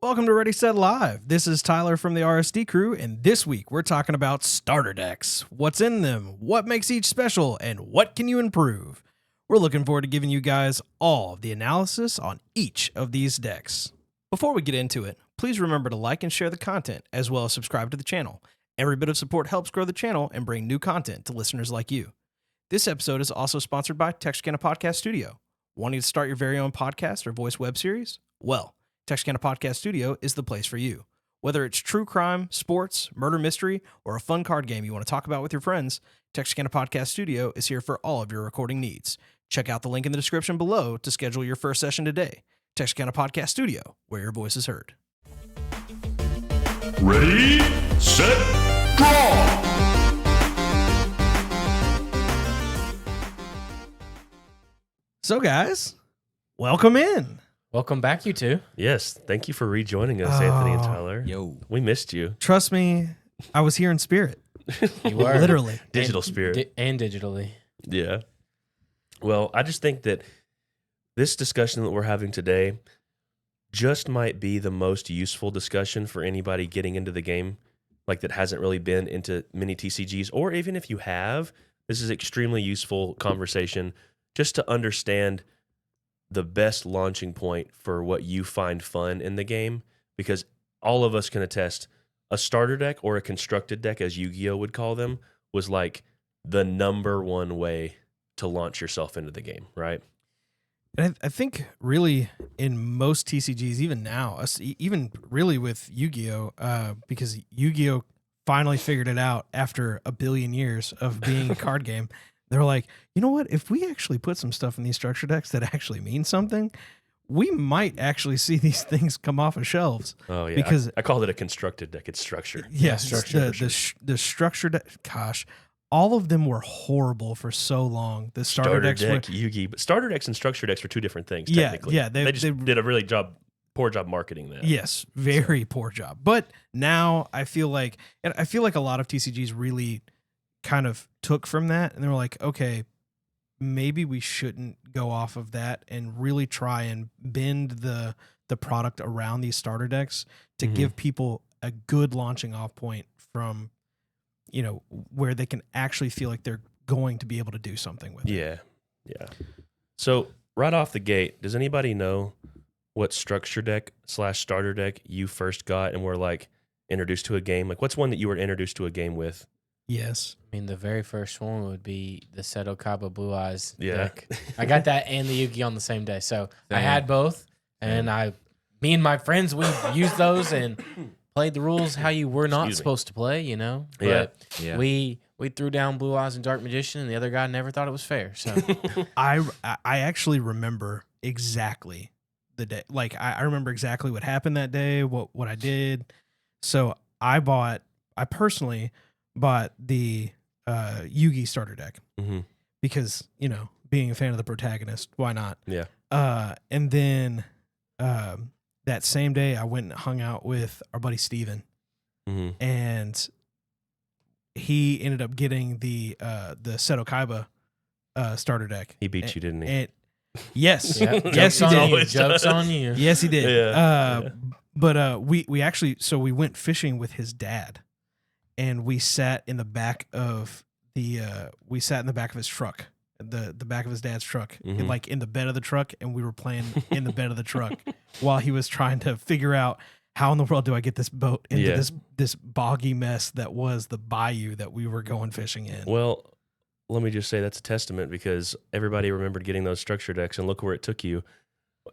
Welcome to Ready Set Live. This is Tyler from the RSD crew, and this week we're talking about starter decks. What's in them, what makes each special, and what can you improve? We're looking forward to giving you guys all of the analysis on each of these decks. Before we get into it, please remember to like and share the content, as well as subscribe to the channel. Every bit of support helps grow the channel and bring new content to listeners like you. This episode is also sponsored by Texarkana Podcast Studio. Wanting to start your very own podcast or voice web series? Well, Texarkana Podcast Studio is the place for you. Whether it's true crime, sports, murder mystery, or a fun card game you want to talk about with your friends, Texarkana Podcast Studio is here for all of your recording needs. Check out the link in the description below to schedule your first session today. Texarkana Podcast Studio, where your voice is heard. Ready, set, draw! So guys, welcome in. Welcome back, you two. Yes, thank you for rejoining us, Anthony and Tyler. Yo. We missed you. Trust me, I was here in spirit. You were. Literally. Digital spirit. And digitally. Yeah. Well, I just think that this discussion that we're having today just might be the most useful discussion for anybody getting into the game, like that hasn't really been into many TCGs, or even if you have, this is extremely useful conversation just to understand the best launching point for what you find fun in the game, because all of us can attest a starter deck or a constructed deck, as Yu-Gi-Oh would call them, was like the number one way to launch yourself into the game, right? And I think really in most TCGs, even now, even really with Yu-Gi-Oh, because Yu-Gi-Oh finally figured it out after a billion years of being a card game. They're like, you know what? If we actually put some stuff in these structure decks that actually means something, we might actually see these things come off of shelves. Oh, yeah. Because I called it a constructed deck. It's structure. Yes, structure, the structure deck, gosh, all of them were horrible for so long. The starter decks deck, were, Yu-Gi, but starter decks and structure decks are two different things, Yeah, technically. yeah, They just did a really poor job marketing that. Yes, very poor job. But now I feel like a lot of TCGs really kind of took from that, and they were like, okay, maybe we shouldn't go off of that and really try and bend the product around these starter decks to give people a good launching off point from, you know, where they can actually feel like they're going to be able to do something with it. Yeah. So right off the gate, does anybody know what structure deck / starter deck you first got and were like introduced to a game? Like, what's one that you were introduced to a game with? Yes. I mean, the very first one would be the Seto Kaiba Blue Eyes Yeah. deck. I got that and the Yu-Gi on the same day. So I had both, and me and my friends, we used those and played the rules how you were not supposed to play, you know? But we threw down Blue Eyes and Dark Magician, and the other guy never thought it was fair. So I actually remember exactly the day. Like, I remember exactly what happened that day, what I did. So I personally bought the Yu-Gi starter deck because, you know, being a fan of the protagonist, why not? Yeah. And then that same day I went and hung out with our buddy Steven, and he ended up getting the Seto Kaiba starter deck. He beat you, didn't he? Yes. yes, he did. Joke's on you. Yes, he did. Yeah. But we actually, so we went fishing with his dad, and we sat in the back of his truck, the back of his dad's truck, like in the bed of the truck, and we were playing in the bed of the truck while he was trying to figure out how in the world do I get this boat into this boggy mess that was the bayou that we were going fishing in. Well, let me just say that's a testament, because everybody remembered getting those structure decks, and look where it took you.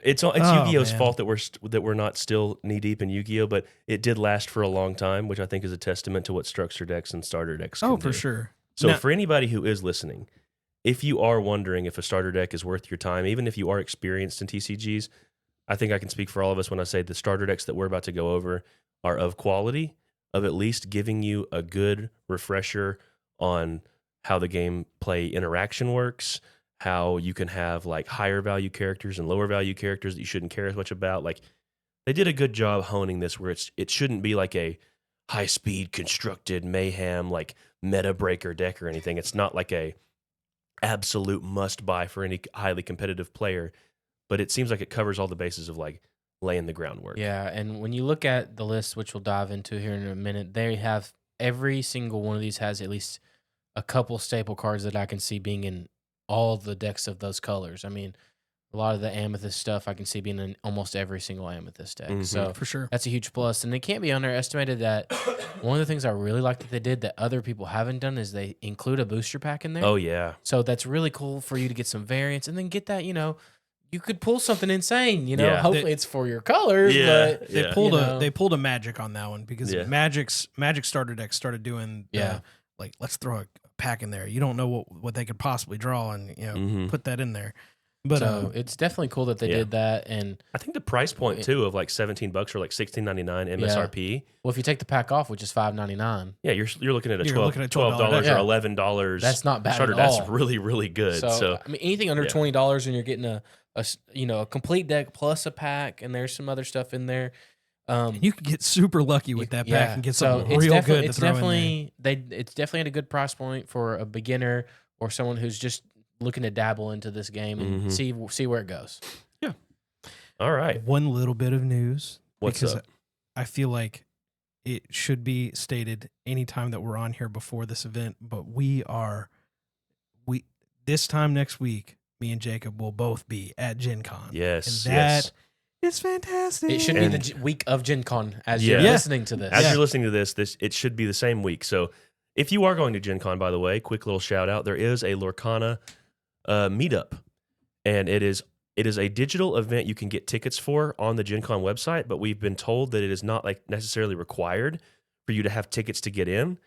It's Yu-Gi-Oh's fault that we're not still knee deep in Yu-Gi-Oh, but it did last for a long time, which I think is a testament to what structure decks and starter decks can do. For sure. So for anybody who is listening, if you are wondering if a starter deck is worth your time, even if you are experienced in TCGs, I think I can speak for all of us when I say the starter decks that we're about to go over are of quality, of at least giving you a good refresher on how the gameplay interaction works, how you can have like higher value characters and lower value characters that you shouldn't care as much about. Like, they did a good job honing this, where it shouldn't be like a high speed constructed mayhem like meta breaker deck or anything. It's not like a absolute must buy for any highly competitive player, but it seems like it covers all the bases of like laying the groundwork. Yeah, and when you look at the list, which we'll dive into here in a minute, they have every single one of these has at least a couple staple cards that I can see being in all the decks of those colors. I mean, a lot of the Amethyst stuff I can see being in almost every single Amethyst deck. So For sure. that's a huge plus. And it can't be underestimated that one of the things I really like that they did that other people haven't done is they include a booster pack in there. Oh, yeah. So that's really cool for you to get some variants and then get that, you could pull something insane, Yeah. Hopefully it's for your colors, Yeah. but They pulled a Magic on that one because Yeah. Magic starter deck started doing like, let's throw a pack in there. You don't know what they could possibly draw and put that in there. But so it's definitely cool that they did that. And I think the price point too of like $17 or like $16.99 MSRP. Well, if you take the pack off, which is $5.99, Yeah, you're looking at a You're $12 looking at $12 or $12. $11. That's not bad starter. at all. That's really, really good. So I mean, anything under $20 and you're getting a complete deck plus a pack, and there's some other stuff in there. you could get super lucky with that pack and get something it's real definitely, good to it's throw definitely it's definitely at a good price point for a beginner or someone who's just looking to dabble into this game and see where it goes. all in right. there. One little bit of news. What's because up? I feel like it should be stated anytime that we're on here before this event, but this time next week, me and Jacob will both be at Gen Con. Yes. And that is fantastic. It should be And- the week of Gen Con as Yeah. you're Yeah. listening to this. As you're listening to this, it should be the same week. So if you are going to Gen Con, by the way, quick little shout out, there is a Lorcana meetup. And it is a digital event you can get tickets for on the Gen Con website, but we've been told that it is not like necessarily required for you to have tickets to get in.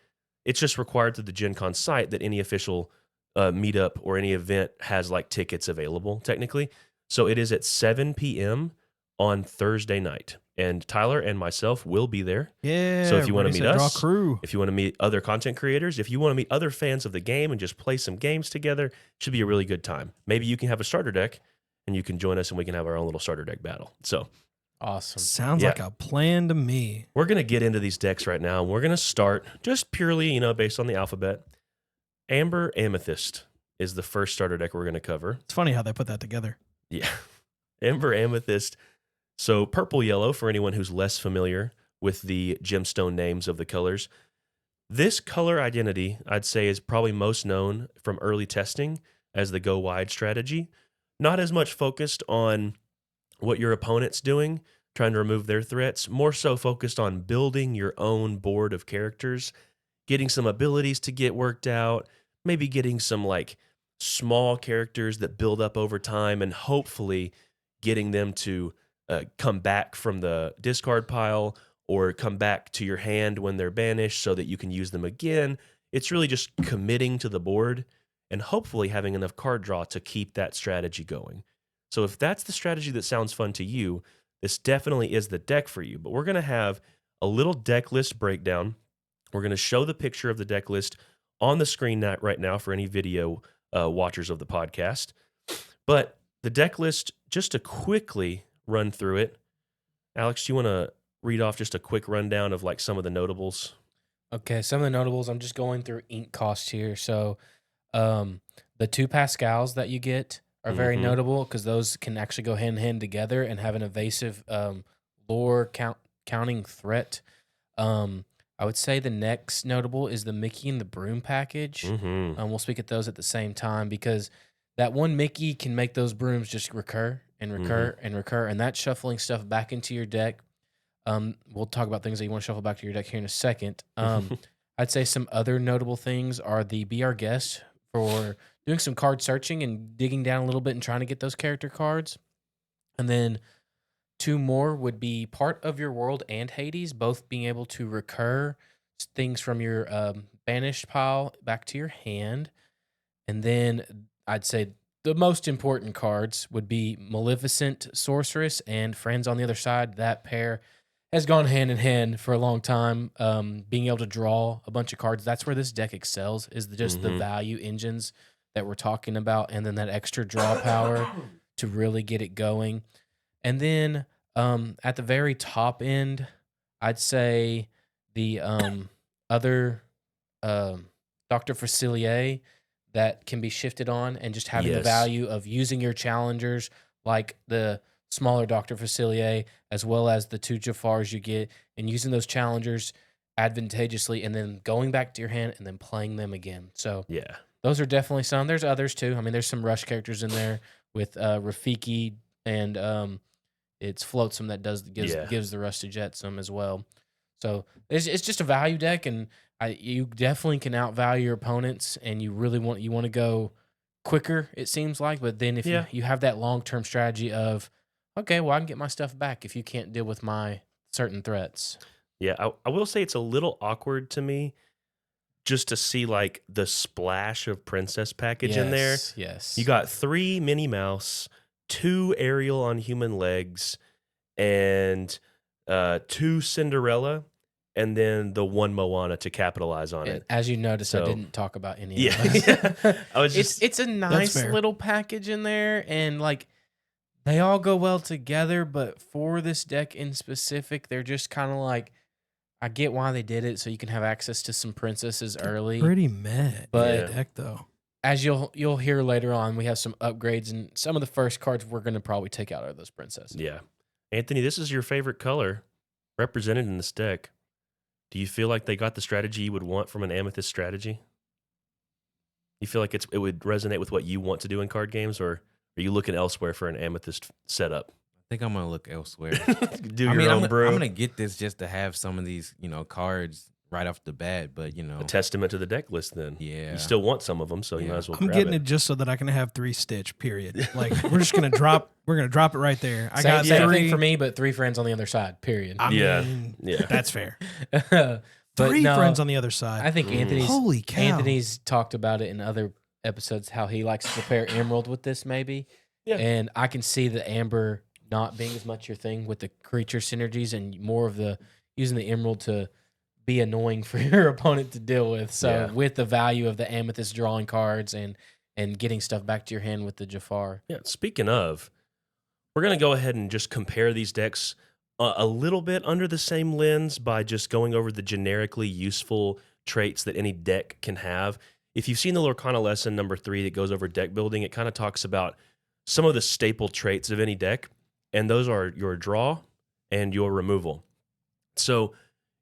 It's just required through the Gen Con site that any official meetup or any event has like tickets available technically. So it is at 7 p.m. on Thursday night. And Tyler and myself will be there. Yeah. So if you want to Ready, meet Set, Draw us, crew. if you want to meet other content creators, if you want to meet other fans of the game and just play some games together, it should be a really good time. Maybe you can have a starter deck and you can join us and we can have our own little starter deck battle. So Awesome. Sounds Yeah. like a plan to me. we're going to get into these decks right now. And we're going to start just purely, based on the alphabet. Amber Amethyst is the first starter deck we're going to cover. It's funny how they put that together. Yeah. Amber Amethyst. So purple yellow for anyone who's less familiar with the gemstone names of the colors. This color identity, I'd say, is probably most known from early testing as the go wide strategy. Not as much focused on what your opponent's doing, trying to remove their threats, more so focused on building your own board of characters, getting some abilities to get worked out, maybe getting some like small characters that build up over time, and hopefully getting them to come back from the discard pile or come back to your hand when they're banished so that you can use them again. It's really just committing to the board and hopefully having enough card draw to keep that strategy going. So if that's the strategy that sounds fun to you, this definitely is the deck for you. But we're going to have a little deck list breakdown. We're going to show the picture of the deck list on the screen right now for any video watchers of the podcast. But the deck list, just to quickly run through it. Alex, do you want to read off just a quick rundown of like some of the notables? Okay, some of the notables, I'm just going through ink cost here. So the 2 Pascals that you get are very notable because those can actually go hand in hand together and have an evasive lore counting threat. I would say the next notable is the Mickey and the Broom package. We'll speak at those at the same time because that one Mickey can make those brooms just recur and recur and recur, and that's shuffling stuff back into your deck. We'll talk about things that you want to shuffle back to your deck here in a second. I'd say some other notable things are the Be Our Guest for doing some card searching and digging down a little bit and trying to get those character cards. And then 2 more would be Part of Your World and Hades, both being able to recur things from your banished pile back to your hand. And then I'd say the most important cards would be Maleficent Sorceress and Friends on the Other Side. That pair has gone hand in hand for a long time. Being able to draw a bunch of cards, that's where this deck excels, is just the value engines that we're talking about, and then that extra draw power to really get it going. And then at the very top end, I'd say the other Dr. Facilier that can be shifted on and just having the value of using your challengers, like the smaller Dr. Facilier, as well as the 2 Jafars you get, and using those challengers advantageously, and then going back to your hand and then playing them again. So Yeah. those are definitely some. There's others too. I mean, there's some rush characters in there with Rafiki, and it's Flotsam that gives the rush to Jet some as well. So it's just a value deck, and you definitely can outvalue your opponents, and you really want to go quicker, it seems like. But then if you have that long-term strategy of, okay, well, I can get my stuff back if you can't deal with my certain threats. Yeah, I will say it's a little awkward to me just to see like the splash of Princess package in there. Yes. You got 3 Minnie Mouse, 2 Ariel on human legs, and 2 Cinderella, and then the 1 Moana to capitalize on it. As you noticed, I So- didn't talk about any Yeah, of those. I was just It's a nice fair. little package in there, and like they all go well together, but for this deck in specific, they're just kind of like, I get why they did it, so you can have access to some princesses early. Pretty meh. But- deck though. As you'll hear later on, we have some upgrades, and some of the first cards we're going to probably take out are those princesses. yeah. Anthony, this is your favorite color represented in this deck. Do you feel like they got the strategy you would want from an Amethyst strategy? You feel like it would resonate with what you want to do in card games, or are you looking elsewhere for an Amethyst setup? I think I'm gonna look elsewhere. Do I your mean, own I'm brew. gonna get this just to have some of these, cards right off the bat. But A testament to the deck list, then. yeah, You still want some of them, so you Yeah. might as well I'm grab getting it. it just so that I can have 3 Stitch. Period. Like we're just gonna drop. We're gonna drop it right there. I got Same 3 thing for me, but 3 friends on the other side. Period. I Yeah. mean, Yeah. that's fair. But 3 no, friends on the other side. I think Holy cow! Anthony's talked about it in other episodes how he likes to pair Emerald with this maybe. Yeah. And I can see the Amber not being as much your thing with the creature synergies and more of the using the Emerald to be annoying for your opponent to deal with. So Yeah. with the value of the Amethyst drawing cards and getting stuff back to your hand with the Jafar. Yeah. Speaking of, we're going to go ahead and just compare these decks a little bit under the same lens by just going over the generically useful traits that any deck can have. If you've seen the Lorcana lesson number 3 that goes over deck building, it kind of talks about some of the staple traits of any deck, and those are your draw and your removal. So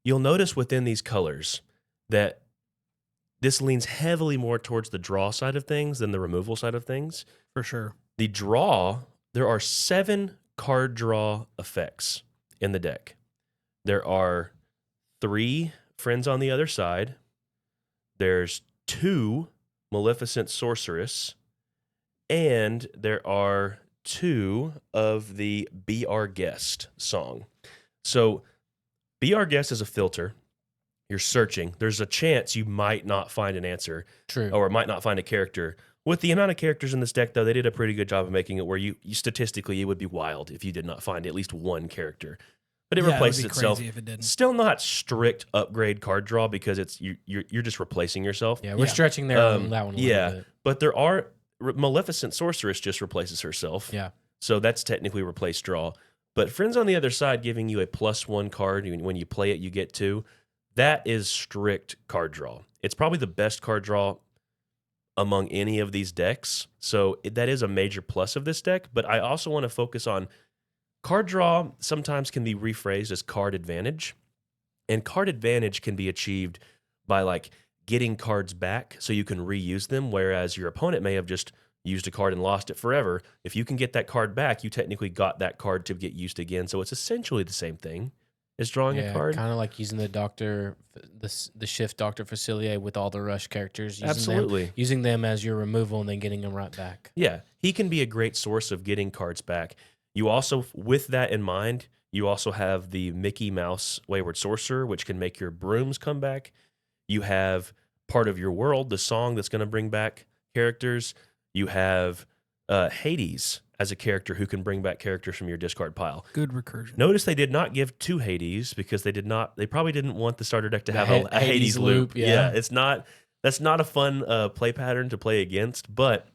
you'll notice within these colors that this leans heavily more towards the draw side of things than the removal side of things. for sure. The draw, there are 7 card draw effects in the deck. There are 3 friends on the other side. There's 2 Maleficent Sorceress. And there are 2 of the Be Our Guest song. So Be Our Guest is a filter. You're searching. There's a chance you might not find an answer True. or might not find a character. With the amount of characters in this deck, though, they did a pretty good job of making it where you statistically, it would be wild if you did not find at least one character. But it Yeah, replaces would be itself. crazy if it didn't. Still not strict upgrade card draw because it's you're just replacing yourself. Yeah, we're Yeah. stretching there on that one a yeah. little bit. But there are Maleficent Sorceress just replaces herself. Yeah. So that's technically replace draw. But Friends on the Other Side giving you a +1 card when you play it, you get 2. That is strict card draw. It's probably the best card draw among any of these decks. So that is a major plus of this deck. But I also want to focus on card draw sometimes can be rephrased as card advantage. And card advantage can be achieved by like getting cards back so you can reuse them, whereas your opponent may have just used a card and lost it forever. If you can get that card back, you technically got that card to get used again. So it's essentially the same thing as drawing a card. Kind of like using the shift Dr. Facilier with all the rush characters. Absolutely. Using them as your removal and then getting them right back. Yeah, he can be a great source of getting cards back. You also, with that in mind, you also have the Mickey Mouse Wayward Sorcerer, which can make your brooms come back. You have Part of Your World, the song that's going to bring back characters. You have Hades as a character who can bring back characters from your discard pile. Good recursion. Notice they did not give 2 Hades because they probably didn't want the starter deck to The have a Hades loop. yeah. That's not a fun play pattern to play against, but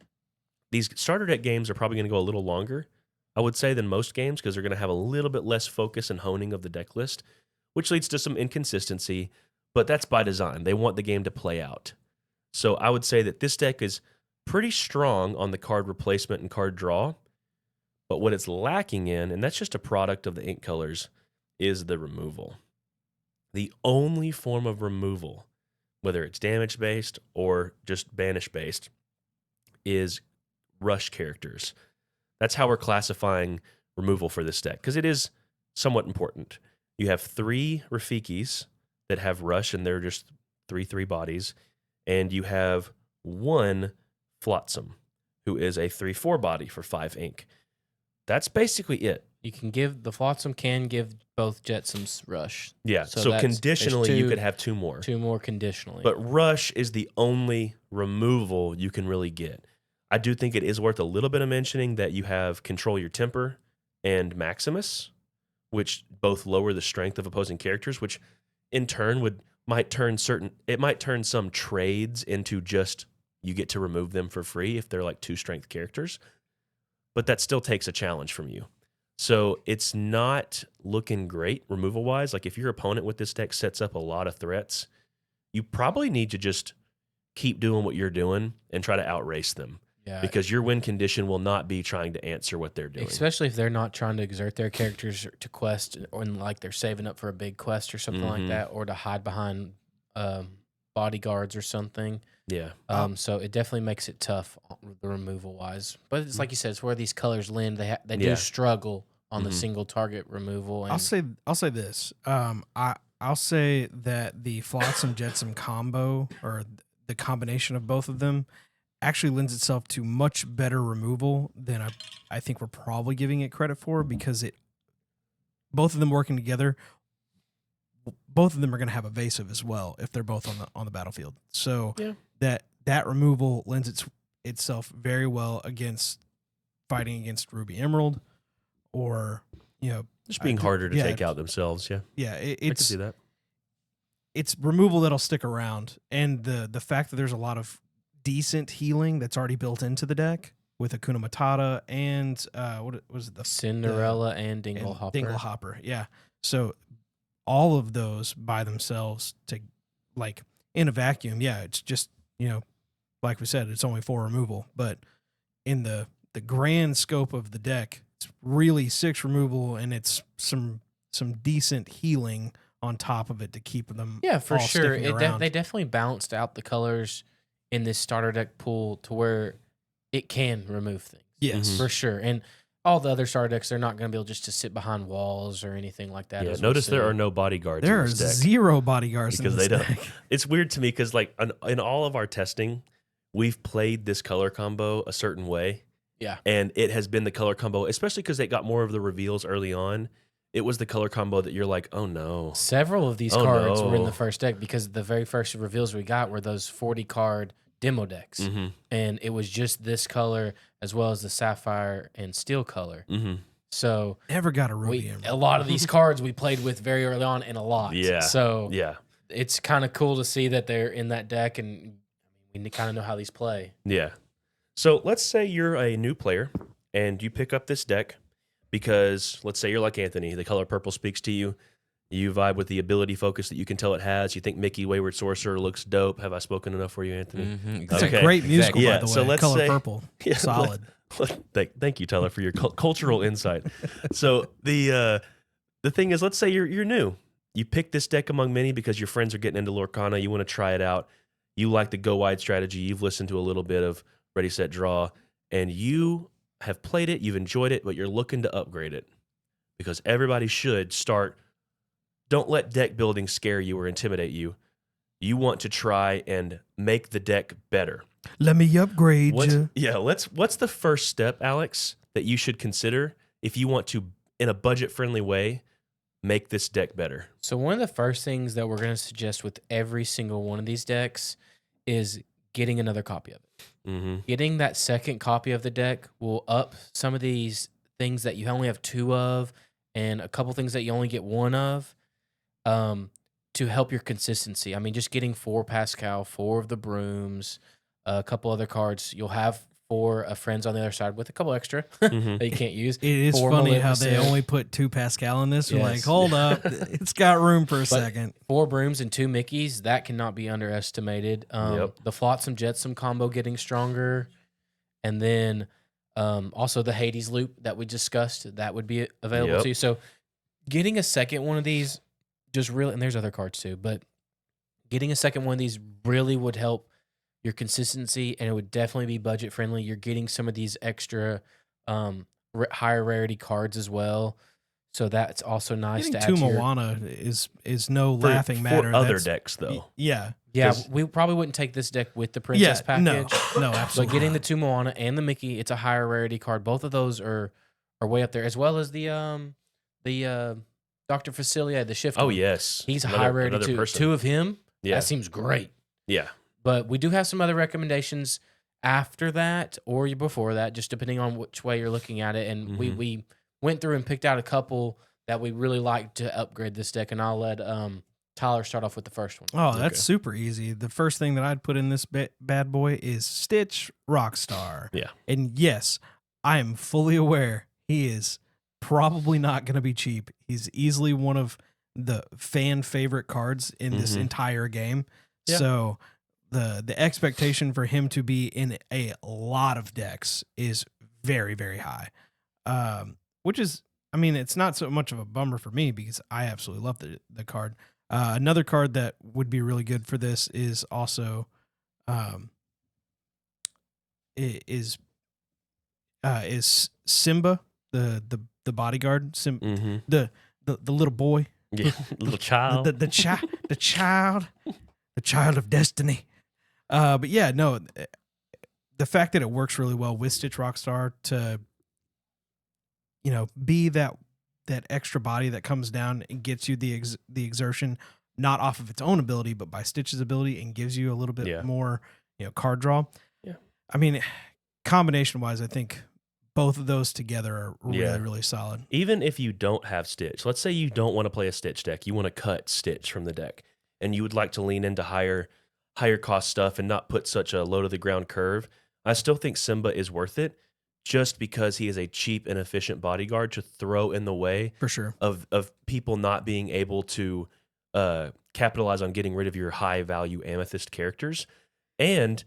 these starter deck games are probably going to go a little longer, I would say, than most games because they're going to have a little bit less focus and honing of the deck list, which leads to some inconsistency, but that's by design. They want the game to play out. So I would say that this deck is pretty strong on the card replacement and card draw, But what it's lacking in, and that's just a product of the ink colors, is the removal. The only form of removal, whether it's damage-based or just banish-based, is rush characters. That's how we're classifying removal for this deck, because it is somewhat important. You have 3 Rafikis that have rush, and they're just 3/3 bodies, and you have 1 Flotsam, who is a 3/4 body for 5 ink. That's basically it. You can give the Flotsam can give both Jetsams rush. Yeah. So conditionally, you could have 2 more. 2 more conditionally. But rush is the only removal you can really get. I do think it is worth a little bit of mentioning that you have Control Your Temper and Maximus, which both lower the strength of opposing characters, which in turn might turn some trades into just you get to remove them for free if they're like 2 strength characters. But that still takes a challenge from you. So it's not looking great removal-wise. Like if your opponent with this deck sets up a lot of threats, you probably need to just keep doing what you're doing and try to outrace them. Yeah. Because your win condition will not be trying to answer what they're doing. Especially if they're not trying to exert their characters to quest, or like they're saving up for a big quest or something like that, or to hide behind bodyguards or something. Yeah. So it definitely makes it tough, the removal wise. But it's like you said, it's where these colors lend. They do struggle on the single target removal. And I'll say this. I'll say that the Flotsam Jetsam combo, or the combination of both of them, actually lends itself to much better removal than I think we're probably giving it credit for, because both of them working together, both of them are going to have evasive as well if they're both on the battlefield. So that removal lends itself very well against fighting against Ruby Emerald, or just being harder to take out themselves. Yeah. Yeah, I can see that. It's removal that'll stick around, and the fact that there's a lot of decent healing that's already built into the deck with Hakuna Matata and what was it? Cinderella and Dinglehopper. Dinglehopper, yeah. So all of those by themselves, to like in a vacuum, yeah, it's just like we said, it's only 4 removal, but in the grand scope of the deck, it's really 6 removal, and it's some decent healing on top of it to keep them. Yeah, for all sure. sticking around. They definitely balanced out the colors in this starter deck pool to where it can remove things. Yes, for sure. And all the other starter decks, they're not going to be able just to sit behind walls or anything like that. Yeah, notice there are no bodyguards. There in are this deck 0 bodyguards because in this they deck. don't. It's weird to me because like in all of our testing, we've played this color combo a certain way. Yeah, and it has been the color combo, especially because they got more of the reveals early on. It was the color combo that you're like, oh no. Several of these cards were in the first deck, because the very first reveals we got were those 40 card demo decks, and it was just this color as well as the Sapphire and Steel color. So Never got a Ruby Emerald. A lot of these cards we played with very early on, and a lot. Yeah. So yeah, it's kind of cool to see that they're in that deck, and we kind of know how these play. yeah. So let's say you're a new player and you pick up this deck because let's say you're like Anthony, the color purple speaks to you. You vibe with the ability focus that you can tell it has. You think Mickey Wayward Sorcerer looks dope. Have I spoken enough for you, Anthony? It's a great musical, by the way. So let's Color say, Purple, solid. Thank you, Tyler, for your cultural insight. So the thing is, let's say you're new. You pick this deck among many because your friends are getting into Lorcana. You want to try it out. You like the go wide strategy. You've listened to a little bit of Ready, Set, Draw, and you have played it. You've enjoyed it, but you're looking to upgrade it because everybody should start. Don't let deck building scare you or intimidate you. You want to try and make the deck better. Let me upgrade you. Yeah, what's the first step, Alex, that you should consider if you want to, in a budget-friendly way, make this deck better? So one of the first things that we're going to suggest with every single one of these decks is getting another copy of it. Getting that second copy of the deck will up some of these things that you only have 2 of, and a couple things that you only get 1 of, to help your consistency. I mean, just getting 4 Pascal, 4 of the brooms, a couple other cards. You'll have 4 friends on the other side with a couple extra that you can't use. It is funny how they only put 2 Pascal in this. You're like, hold up, it's got room for a second. 4 brooms and 2 Mickeys, that cannot be underestimated. The Flotsam Jetsam combo getting stronger, and then Also, the Hades loop that we discussed, that would be available to you. So getting a second one of these just really, and there's other cards too, but getting a second one of these really would help your consistency, and it would definitely be budget friendly. You're getting some of these extra higher rarity cards as well. So that's also nice Getting to add two to your... Moana is no laughing matter. For other decks, though. Yeah. Yeah, we probably wouldn't take this deck with the Princess package. No, But absolutely. getting the two Moana and the Mickey, it's a higher rarity card. Both of those are way up there, as well as the Dr. Facilier, the shift. Oh, one. yes. He's a high rarity too. Person. Two of him. Yeah. That seems great. Yeah. But we do have some other recommendations after that or before that, just depending on which way you're looking at it. And we went through and picked out a couple that we really like to upgrade this deck, and I'll let Tyler start off with the first one. Oh, that's super easy. The first thing that I'd put in this bad boy is Stitch Rockstar. Yeah. And yes, I am fully aware he is probably not going to be cheap. He's easily one of the fan favorite cards in this entire game. Yeah. So the expectation for him to be in a lot of decks is very, very high. Which is, I mean, it's not so much of a bummer for me because I absolutely love the card. Another card that would be really good for this is also is Simba, the bodyguard, the little boy, Yeah. Little child. the child of destiny. But yeah, no, the fact that it works really well with Stitch Rockstar to, be that extra body that comes down and gets you the exertion, not off of its own ability, but by Stitch's ability, and gives you a little bit more, card draw. Yeah. I mean, combination wise, I think both of those together are really, really solid. Even if you don't have Stitch, let's say you don't want to play a Stitch deck, you want to cut Stitch from the deck, and you would like to lean into higher cost stuff and not put such a low to the ground curve, I still think Simba is worth it, just because he is a cheap and efficient bodyguard to throw in the way For sure. of people not being able to capitalize on getting rid of your high value Amethyst characters. And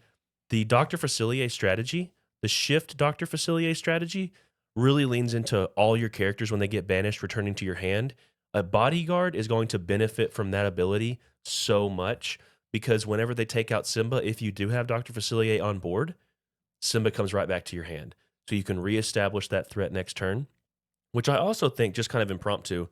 the Dr. Facilier strategy, the shift Dr. Facilier strategy, really leans into all your characters when they get banished returning to your hand. A bodyguard is going to benefit from that ability so much, because whenever they take out Simba, if you do have Dr. Facilier on board, Simba comes right back to your hand. So you can reestablish that threat next turn, which I also think, just kind of impromptu,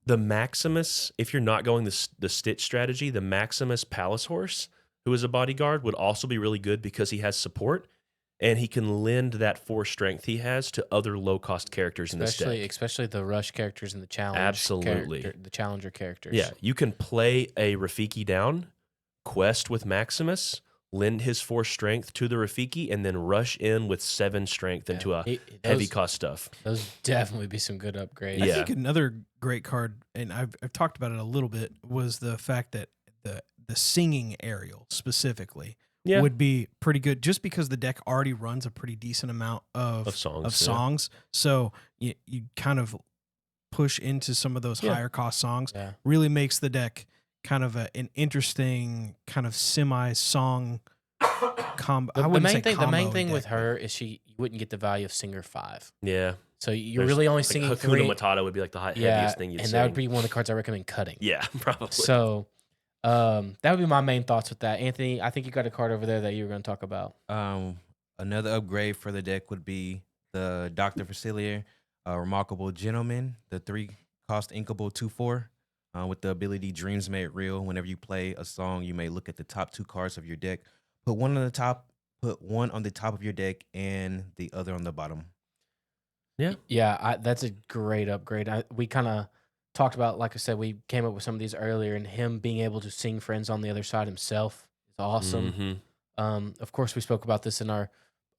the Maximus, if you're not going the Stitch strategy, the Maximus Palace Horse, who is a bodyguard, would also be really good because he has support, and he can lend that 4 strength he has to other low-cost characters in this deck. Especially the rush characters and the challenge. Absolutely. The challenger characters. Yeah, you can play a Rafiki down, quest with Maximus, lend his 4 strength to the Rafiki, and then rush in with 7 strength into heavy cost stuff. Those definitely be some good upgrades. I think another great card, and I've talked about it a little bit, was the fact that the singing Ariel specifically would be pretty good, just because the deck already runs a pretty decent amount of songs. So you kind of push into some of those higher cost songs. Yeah. Really makes the deck kind of an interesting kind of semi-song combo. The main thing with her is you wouldn't get the value of Singer 5. Yeah. So you're really only singing Hakuna 3. Matata would be like the heaviest thing you'd sing. And that would be one of the cards I recommend cutting. Yeah, probably. So that would be my main thoughts with that. Anthony, I think you got a card over there that you were going to talk about. Another upgrade for the deck would be the Dr. Facilier, Remarkable Gentleman, the 3-cost inkable 2/4. With the ability Dreams Made Real. Whenever you play a song, you may look at the top 2 cards of your deck. Put one on the top of your deck and the other on the bottom. Yeah, that's a great upgrade. We kind of talked about, like I said, we came up with some of these earlier, and him being able to sing Friends on the Other Side himself is awesome. Of course, we spoke about this in our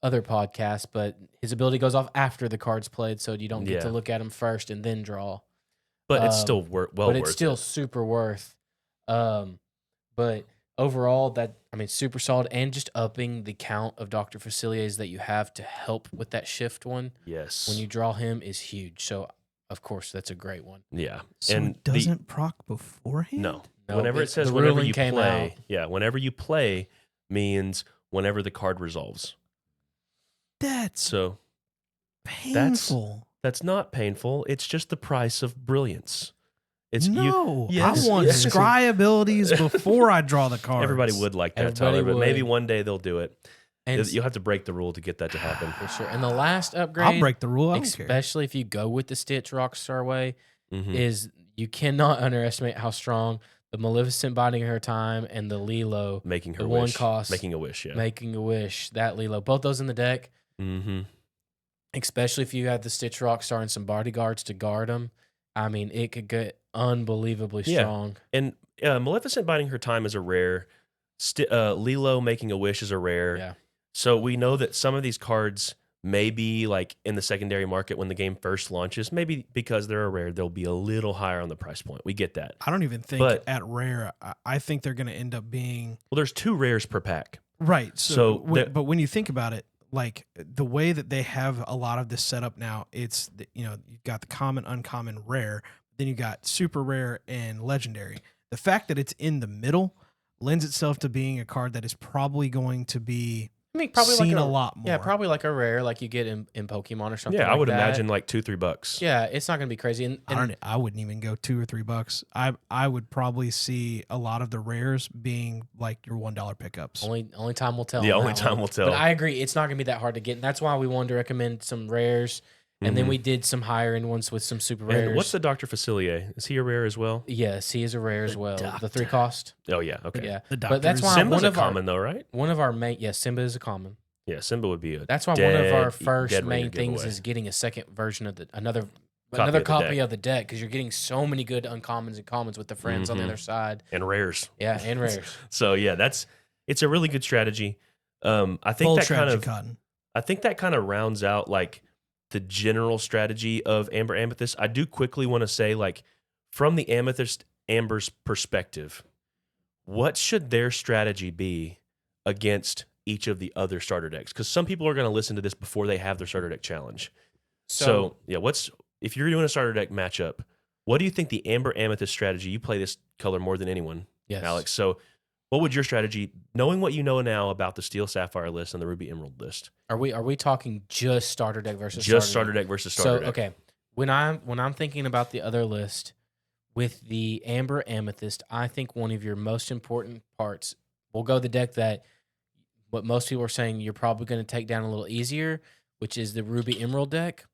other podcast, but his ability goes off after the card's played, so you don't get to look at him first and then draw. But it's still But it's still super worth. But overall, super solid, and just upping the count of Dr. Faciliers that you have to help with that shift one. Yes. When you draw him is huge. So, of course, that's a great one. Yeah. So it doesn't proc beforehand? No. Whenever it says the whenever ruling you came play. out. Yeah, whenever you play means whenever the card resolves. That's So painful. that's not painful. It's just the price of brilliance. It's No, Yes, I want yes. scry abilities before I draw the cards. Everybody would like that, Everybody Tyler, but maybe would. one day they'll do it. And You'll have to break the rule to get that to happen. for sure. And the last upgrade, I'll break the rule. I don't care. especially if you go with the Stitch Rockstar way, Mhm. is you cannot underestimate how strong the Maleficent biding her time and the Lilo Making her the wish. one cost, Making a wish, yeah. making a wish, that Lilo, both those in the deck, Mm-hmm. especially if you have the Stitch Rockstar and some bodyguards to guard them. I mean, it could get unbelievably Yeah. strong. And Maleficent biding her time is a rare. Lilo making a wish is a rare. Yeah. So we know that some of these cards may be like in the secondary market when the game first launches. Maybe because they're a rare, they'll be a little higher on the price point. We get that. I don't even think But- at rare. I think they're going to end up being Well, there's 2 rares per pack. right. So but when you think about it, like the way that they have a lot of this set up now, it's you've got the common, uncommon, rare. Then you got super rare and legendary. The fact that it's in the middle lends itself to being a card that is probably going to be I mean, probably seen like a lot more. Yeah, probably like a rare, like you get in Pokemon or something. Yeah, I like would that. imagine like $2-3. Yeah, it's not going to be crazy. And I wouldn't even go $2 or $3. I would probably see a lot of the rares being like your $1 pickups. only time will tell. Yeah, on only that time one. will tell. But I agree, it's not going to be that hard to get. And that's why we wanted to recommend some rares, and then Mhm. we did some higher end ones with some super rares. And what's the Dr. Facilier? Is he a rare as well? Yes, he is a rare as well. The Doctor. 3 cost. Oh, yeah. Okay. Yeah, The but that's Doctors. why Simba's one a of common, though, right? one of our main Simba is a common. Yeah, Simba would be a That's why one of our dead first ringer main things giveaway. is getting a second version of another of the copy deck. of the deck, because you're getting so many good uncommons and commons with the friends on the Mhm. other side. And rares. Yeah, and rares. So, yeah, it's a really good strategy. I think Full that kind strategy of cotton. I think that kind of rounds out like the general strategy of Amber Amethyst. I do quickly want to say, like, from the Amethyst Amber's perspective, what should their strategy be against each of the other starter decks? Because some people are going to listen to this before they have their starter deck challenge. So yeah, if you're doing a starter deck matchup, what do you think the Amber Amethyst strategy? You play this color more than anyone, Yes, Alex. So what would your strategy, knowing what you know now about the Steel Sapphire list and the Ruby Emerald list? Are we talking just starter deck versus Just starter deck versus starter So deck. okay, when I'm thinking about the other list with the Amber Amethyst, I think one of your most important parts. We'll go the deck that what most people are saying you're probably going to take down a little easier, which is the Ruby Emerald deck.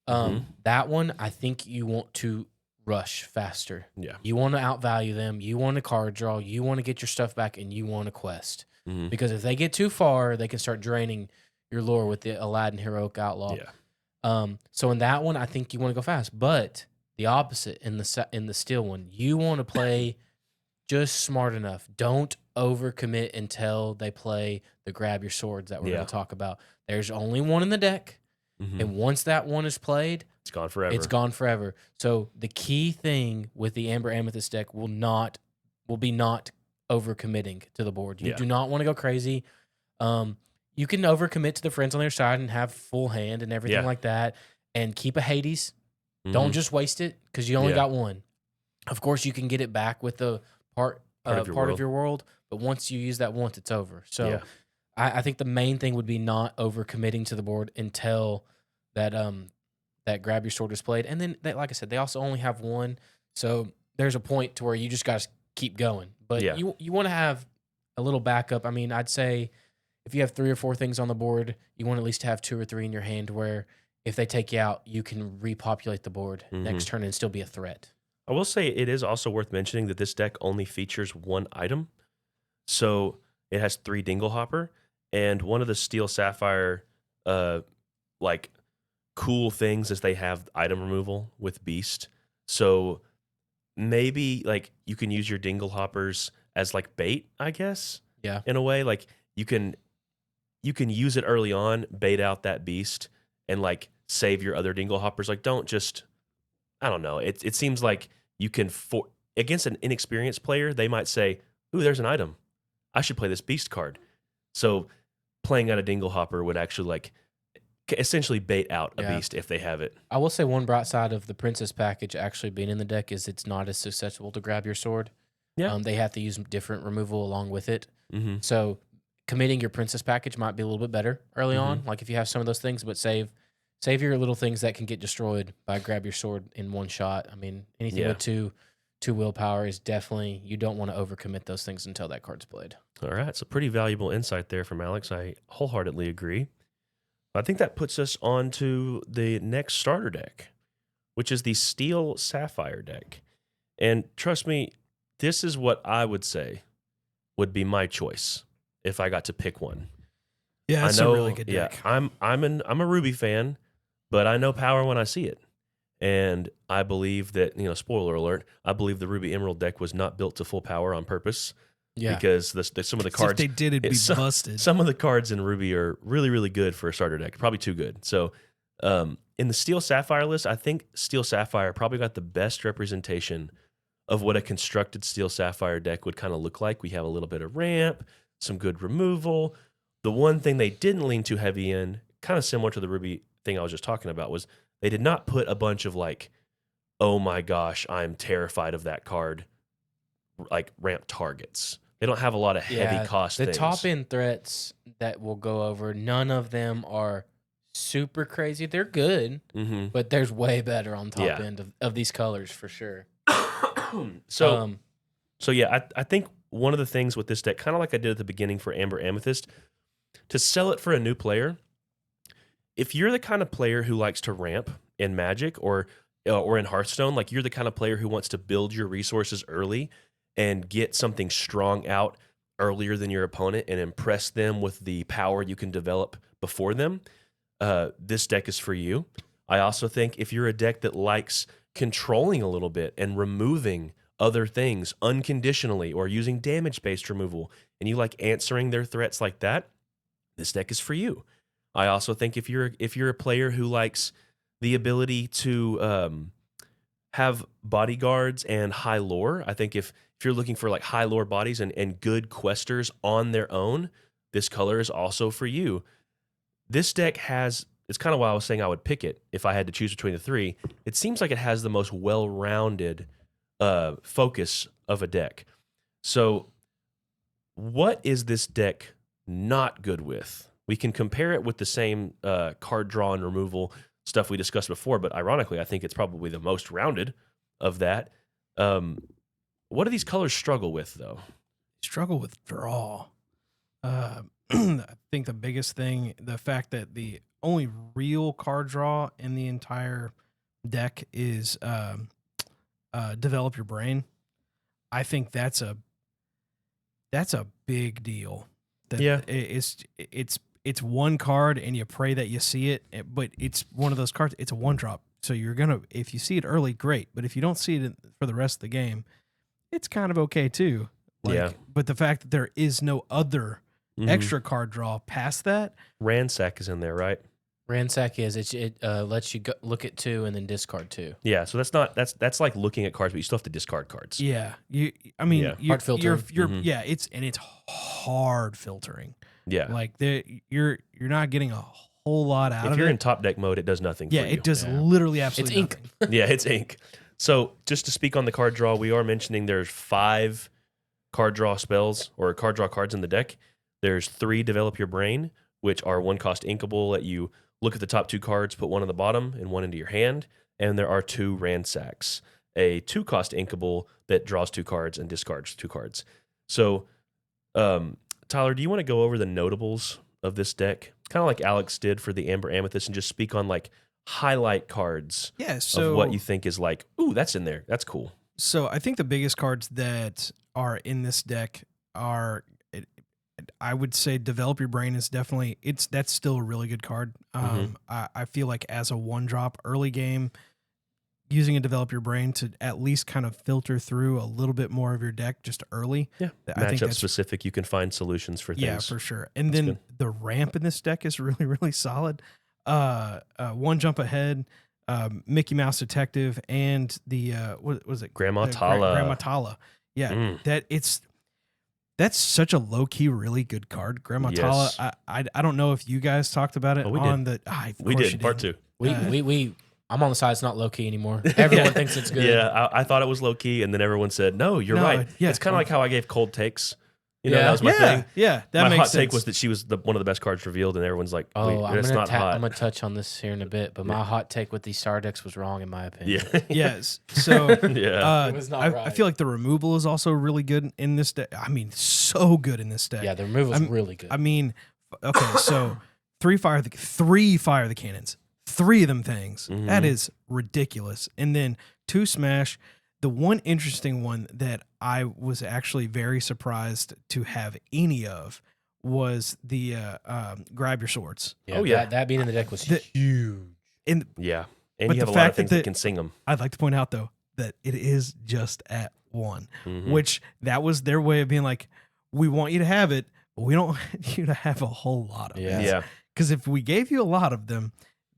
That one, I think you want to rush faster. Yeah. You want to outvalue them. You want to card draw. You want to get your stuff back, and you want to quest. Mhm. Because if they get too far, they can start draining your lore with the Aladdin Heroic Outlaw. Yeah. So in that one, I think you want to go fast. But the opposite in the Steel one, you want to play just smart enough. Don't overcommit until they play the grab your swords that we're Yeah. going to talk about. There's only one in the deck, Mhm. and once that one is played, It's gone forever. it's gone forever. So the key thing with the Amber Amethyst deck will be not overcommitting to the board. You Yeah. do not want to go crazy. You can overcommit to the friends on their side and have full hand and everything Yeah. like that, and keep a Hades. Mhm. Don't just waste it because you only Yeah. got one. Of course, you can get it back with the part of your world, but once you use that once, it's over. So Yeah. I think the main thing would be not overcommitting to the board until that that grab your sword is played. And then, like I said, they also only have one, so there's a point to where you just got to keep going. But Yeah. you want to have a little backup. I mean, I'd say if you have 3 or 4 things on the board, you want at least to have 2 or 3 in your hand where if they take you out, you can repopulate the board next turn and still be a threat. I will say it is also worth mentioning that this deck only features one item. So it has 3 Dinglehopper, and one of the Steel Sapphire like cool things is they have item removal with Beast. So maybe like you can use your Dinglehoppers as like bait, I guess. Yeah. In a way, like you can use it early on, bait out that Beast, and like save your other Dinglehoppers. Like don't just, I don't know. It seems like you can against an inexperienced player, they might say, "Ooh, there's an item. I should play this Beast card." So playing out a Dinglehopper would actually like essentially bait out a Yeah. Beast if they have it. I will say one bright side of the Princess package actually being in the deck is it's not as susceptible to grab your sword. Yeah. They have to use different removal along with it. Mm-hmm. So committing your princess package might be a little bit better early on. Like if you have some of those things, but save your little things that can get destroyed by grab your sword in one shot. I mean, anything with two willpower is definitely, you don't want to overcommit those things until that card's played. All right, so pretty valuable insight there from Alex. I wholeheartedly agree. I think that puts us on to the next starter deck, which is the Steel Sapphire deck. And trust me, this is what I would say would be my choice if I got to pick one. Yeah, it's a really good deck. Yeah, I'm a Ruby fan, but I know power when I see it. And I believe that, spoiler alert, I believe the Ruby Emerald deck was not built to full power on purpose. Yeah. Because some of the cards... If they did, it'd be busted. Some of the cards in Ruby are really, really good for a starter deck. Probably too good. So in the Steel Sapphire list, I think Steel Sapphire probably got the best representation of what a constructed Steel Sapphire deck would kind of look like. We have a little bit of ramp, some good removal. The one thing they didn't lean too heavy in, kind of similar to the Ruby thing I was just talking about, was they did not put a bunch of like, oh my gosh, I'm terrified of that card, like ramp targets. They don't have a lot of heavy cost things. The top end threats that we'll go over, none of them are super crazy. They're good, but there's way better on top end of these colors for sure. So I think one of the things with this deck, kind of like I did at the beginning for Amber Amethyst, to sell it for a new player, if you're the kind of player who likes to ramp in Magic or in Hearthstone, like you're the kind of player who wants to build your resources early and get something strong out earlier than your opponent and impress them with the power you can develop before them, this deck is for you. I also think if you're a deck that likes controlling a little bit and removing other things unconditionally or using damage-based removal, and you like answering their threats like that, this deck is for you. I also think if you're a player who likes the ability to have bodyguards and high lore, I think if you're looking for like high lore bodies and good questers on their own, this color is also for you. This deck has, it's kind of why I was saying I would pick it if I had to choose between the three. It seems like it has the most well-rounded focus of a deck. So what is this deck not good with? We can compare it with the same card draw and removal stuff we discussed before, but ironically, I think it's probably the most rounded of that. What do these colors struggle with, though? Struggle with draw. I think the biggest thing, the fact that the only real card draw in the entire deck is Develop Your Brain. I think that's a big deal. It's one card and you pray that you see it, but it's one of those cards. It's a one drop, so you're gonna, if you see it early, great. But if you don't see it for the rest of the game, it's kind of okay too. But the fact that there is no other extra card draw past that, Ransack is in there, right? Ransack is it lets you look at 2 and then discard 2. Yeah, so that's like looking at cards, but you still have to discard cards. Yeah, hard filtering. It's hard filtering. Yeah, like you're not getting a whole lot out of it. If you're in top deck mode, it does nothing. Yeah, for you. It does literally absolutely nothing. Yeah, it's ink. So just to speak on the card draw, we are mentioning there's 5 card draw spells or card draw cards in the deck. There's 3 Develop Your Brain, which are 1 cost inkable. Let you look at the top 2 cards, put 1 on the bottom and 1 into your hand. And there are 2 Ransacks, a 2 cost inkable that draws 2 cards and discards 2 cards. So, Tyler, do you want to go over the notables of this deck? Kind of like Alex did for the Amber Amethyst, and just speak on like highlight cards of what you think is like, ooh, that's in there. That's cool. So I think the biggest cards that are in this deck are, I would say Develop Your Brain is definitely, that's still a really good card. I feel like as a 1-drop early game, using a Develop Your Brain to at least kind of filter through a little bit more of your deck just early. Yeah, I think matchup specific, you can find solutions for things. Yeah, for sure. And that's then good. The ramp in this deck is really, really solid. 1 jump ahead, Mickey Mouse Detective, and the what was it? Grandma Tala. Grandma Tala. Yeah, that's such a low key, really good card. Grandma Tala. I don't know if you guys talked about it on the. We did part 2. I'm on the side. It's not low key anymore. Everyone thinks it's good. Yeah, I thought it was low key, and then everyone said, "No, you're right." Yeah, it's kind of like how I gave Cold Takes You know, that was my thing. Yeah, that my makes hot sense. take was that she was one of the best cards revealed, and everyone's like, Oh, wait, that's not hot. I'm gonna touch on this here in a bit, but my hot take with these star decks was wrong in my opinion. Yeah. Yes. So Yeah. It was not I right. feel like the removal is also really good in this deck. I mean, so good in this deck. Yeah, the removal's really good. I mean, okay, so three fire the cannons, 3 of them things. Mhm. That is ridiculous. And then 2 smash. The one interesting one that I was actually very surprised to have any of was the grab your swords. Yeah, Oh, yeah. that being in the deck was The- huge. And Yeah. And But you the have a lot of fact that things that can sing them. I'd like to point out though that it is just at 1, Mhm. which that was their way of being like, we want you to have it, but we don't want you to have a whole lot of Yeah. it. Yeah. Because if we gave you a lot of them,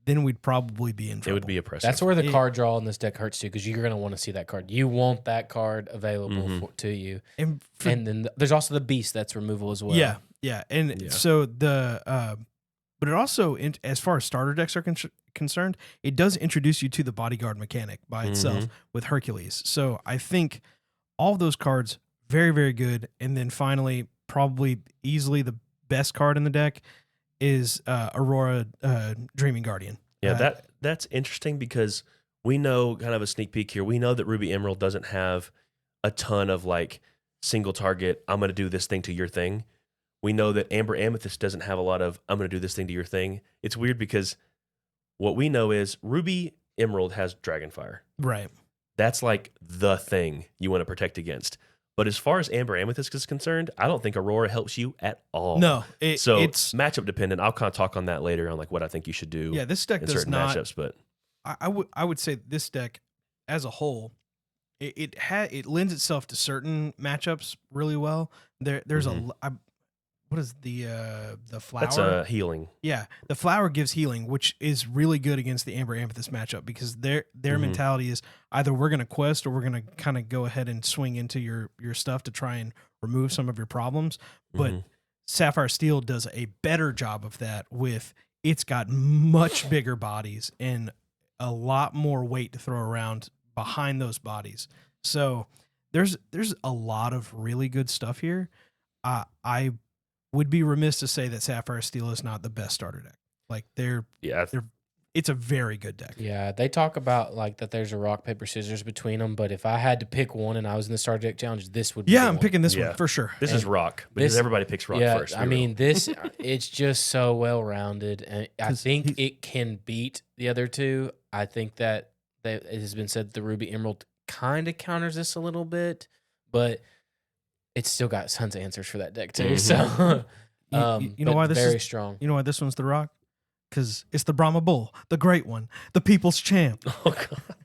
then we'd probably be in It trouble. would be oppressive. That's where the Yeah. card draw in this deck hurts too, because you're gonna want to see that card. You want that card available Mhm. to you, And for- and then there's also the beast that's removal as well. yeah, and Yeah. so the but it also, as far as starter decks are concerned, it does introduce you to the bodyguard mechanic by itself Mhm. with Hercules. So I think all of those cards very, very good. And then finally, probably easily the best card in the deck is Aurora Dreaming Guardian. Yeah, that's interesting because we know, kind of a sneak peek here, we know that Ruby Emerald doesn't have a ton of like single target, I'm going to do this thing to your thing. We know that Amber Amethyst doesn't have a lot of, I'm going to do this thing to your thing. It's weird because what we know is Ruby Emerald has Dragonfire. Right. That's like the thing you want to protect against. But as far as Amber Amethyst is concerned, I don't think Aurora helps you at all. No, So it's matchup dependent. I'll kind of talk on that later on like what I think you should do yeah. This deck in does certain not. matchups. But I would say this deck as a whole, it lends itself to certain matchups really well. There's Mhm. what is the flower? that's healing. Yeah, the flower gives healing, which is really good against the Amber Amethyst matchup because their Mhm. mentality is either we're going to quest or we're going to kind of go ahead and swing into your stuff to try and remove some of your problems. But Mhm. Sapphire Steel does a better job of that with it's got much bigger bodies and a lot more weight to throw around behind those bodies. So there's a lot of really good stuff here. I would be remiss to say that Sapphire Steel is not the best starter deck. Like Yeah, it's a very good deck. Yeah, they talk about like that there's a rock, paper, scissors between them, but if I had to pick one and I was in the starter deck challenge, this would be Yeah, the I'm one. picking this Yeah. one for sure. this is rock because this- everybody picks rock Yeah, first. I mean this it's just so well rounded, and I 'Cause think he's- it can beat the other two. I think that it has been said the Ruby Emerald kind of counters this a little bit, but it's still got tons of answers for that deck too. Mhm. So You know but why this very is strong. You know why this one's the rock? Because it's the Brahma Bull, the great one, the people's champ. oh god,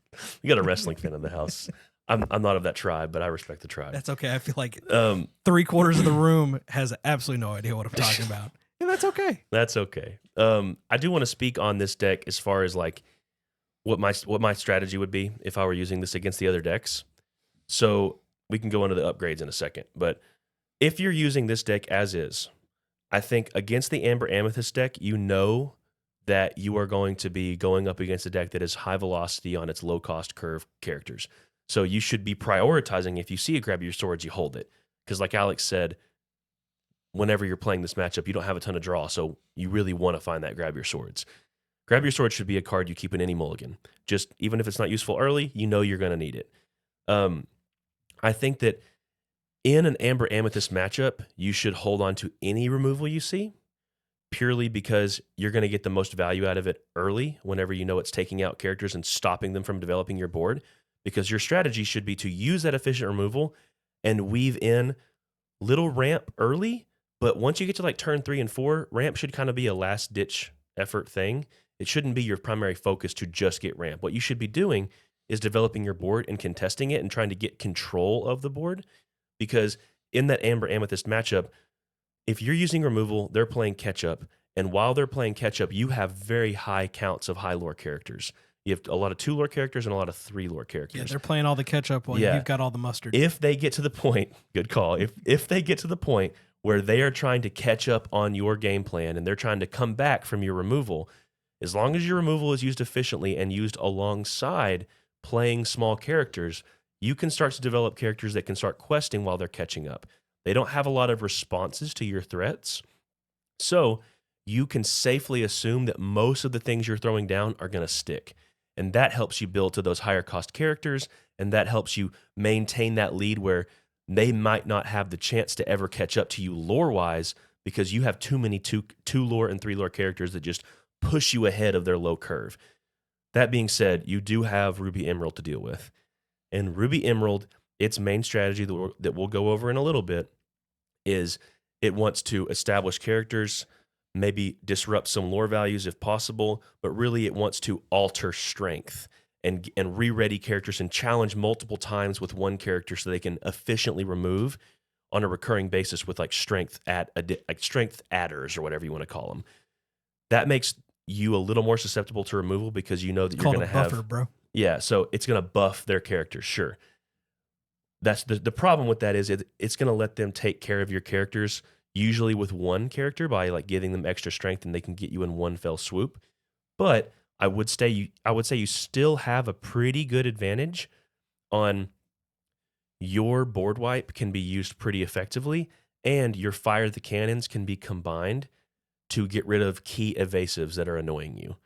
we got a wrestling fan in the house. I'm not of that tribe, but I respect the tribe. That's okay. I feel like Um, 3/4 of the room has absolutely no idea what I'm talking about, and that's okay. That's okay. I do want to speak on this deck as far as like what my strategy would be if I were using this against the other decks. So we can go into the upgrades in a second, but if you're using this deck as is, I think against the Amber Amethyst deck, you know that you are going to be going up against a deck that is high velocity on its low cost curve characters. So you should be prioritizing, if you see a grab your swords, you hold it. Because like Alex said, whenever you're playing this matchup, you don't have a ton of draw, so you really want to find that grab your swords. Grab your sword should be a card you keep in any mulligan. Just even if it's not useful early, you know you're going to need it. I think that in an Amber Amethyst matchup, you should hold on to any removal you see, purely because you're going to get the most value out of it early whenever you know it's taking out characters and stopping them from developing your board, because your strategy should be to use that efficient removal and weave in little ramp early, but once you get to like turn 3 and 4, ramp should kind of be a last-ditch effort thing. It shouldn't be your primary focus to just get ramp. What you should be doing is developing your board and contesting it and trying to get control of the board, because in that Amber Amethyst matchup, if you're using removal, they're playing catch-up, and while they're playing catch-up, you have very high counts of high lore characters. You have a lot of 2 lore characters and a lot of 3 lore characters. Yeah, they're playing all the catch up while Yeah. you've got all the mustard. If they get to the point, good call. If they get to the point where they are trying to catch up on your game plan and they're trying to come back from your removal, as long as your removal is used efficiently and used alongside playing small characters, you can start to develop characters that can start questing while they're catching up. They don't have a lot of responses to your threats. So you can safely assume that most of the things you're throwing down are going to stick. And that helps you build to those higher cost characters. And that helps you maintain that lead where they might not have the chance to ever catch up to you lore-wise because you have too many two lore and 3 lore characters that just push you ahead of their low curve. That being said, you do have Ruby Emerald to deal with. And Ruby Emerald, its main strategy that we'll go over in a little bit is it wants to establish characters, maybe disrupt some lore values if possible, but really it wants to alter strength and re-ready characters and challenge multiple times with one character so they can efficiently remove on a recurring basis with like strength adders or whatever you want to call them. That makes you a little more susceptible to removal because you know that you're going to have buffer, bro. Yeah, so it's going to buff their characters, sure. That's the problem with that is it's going to let them take care of your characters usually with one character by like giving them extra strength and they can get you in one fell swoop. But I would say you still have a pretty good advantage on your board wipe can be used pretty effectively and your fire the cannons can be combined to get rid of key evasives that are annoying you.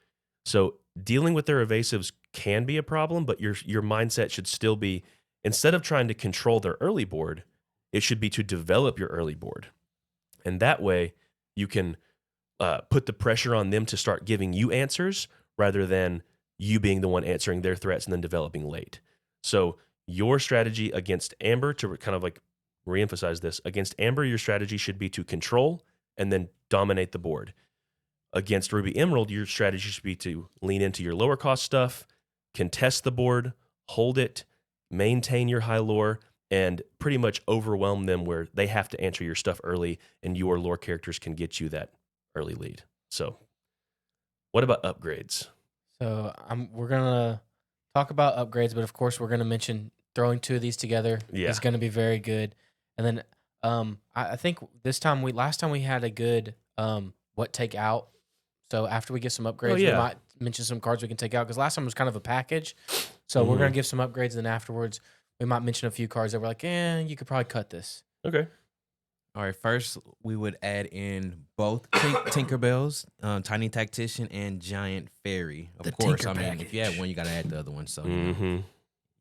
So dealing with their evasives can be a problem, but your mindset should still be, instead of trying to control their early board, it should be to develop your early board. And that way you can put the pressure on them to start giving you answers rather than you being the one answering their threats and then developing late. So your strategy against Amber, to kind of like reemphasize this, against Amber, your strategy should be to control and then dominate the board. Against Ruby Emerald, your strategy should be to lean into your lower cost stuff, contest the board, hold it, maintain your high lore, and pretty much overwhelm them where they have to answer your stuff early and your lore characters can get you that early lead. So what about upgrades? So we're going to talk about upgrades, but of course we're going to mention throwing 2 of these together is going to be very good. And then I think last time we had a good what take out. So after we get some upgrades, we might mention some cards we can take out because last time was kind of a package. So we're going to give some upgrades, and then afterwards we might mention a few cards that we're like, you could probably cut this. Okay. All right, first we would add in both Tinkerbells, Tiny Tactician, and Giant Fairy. Of course, Tinker I mean, package. if you have one, you got to add the other one. So,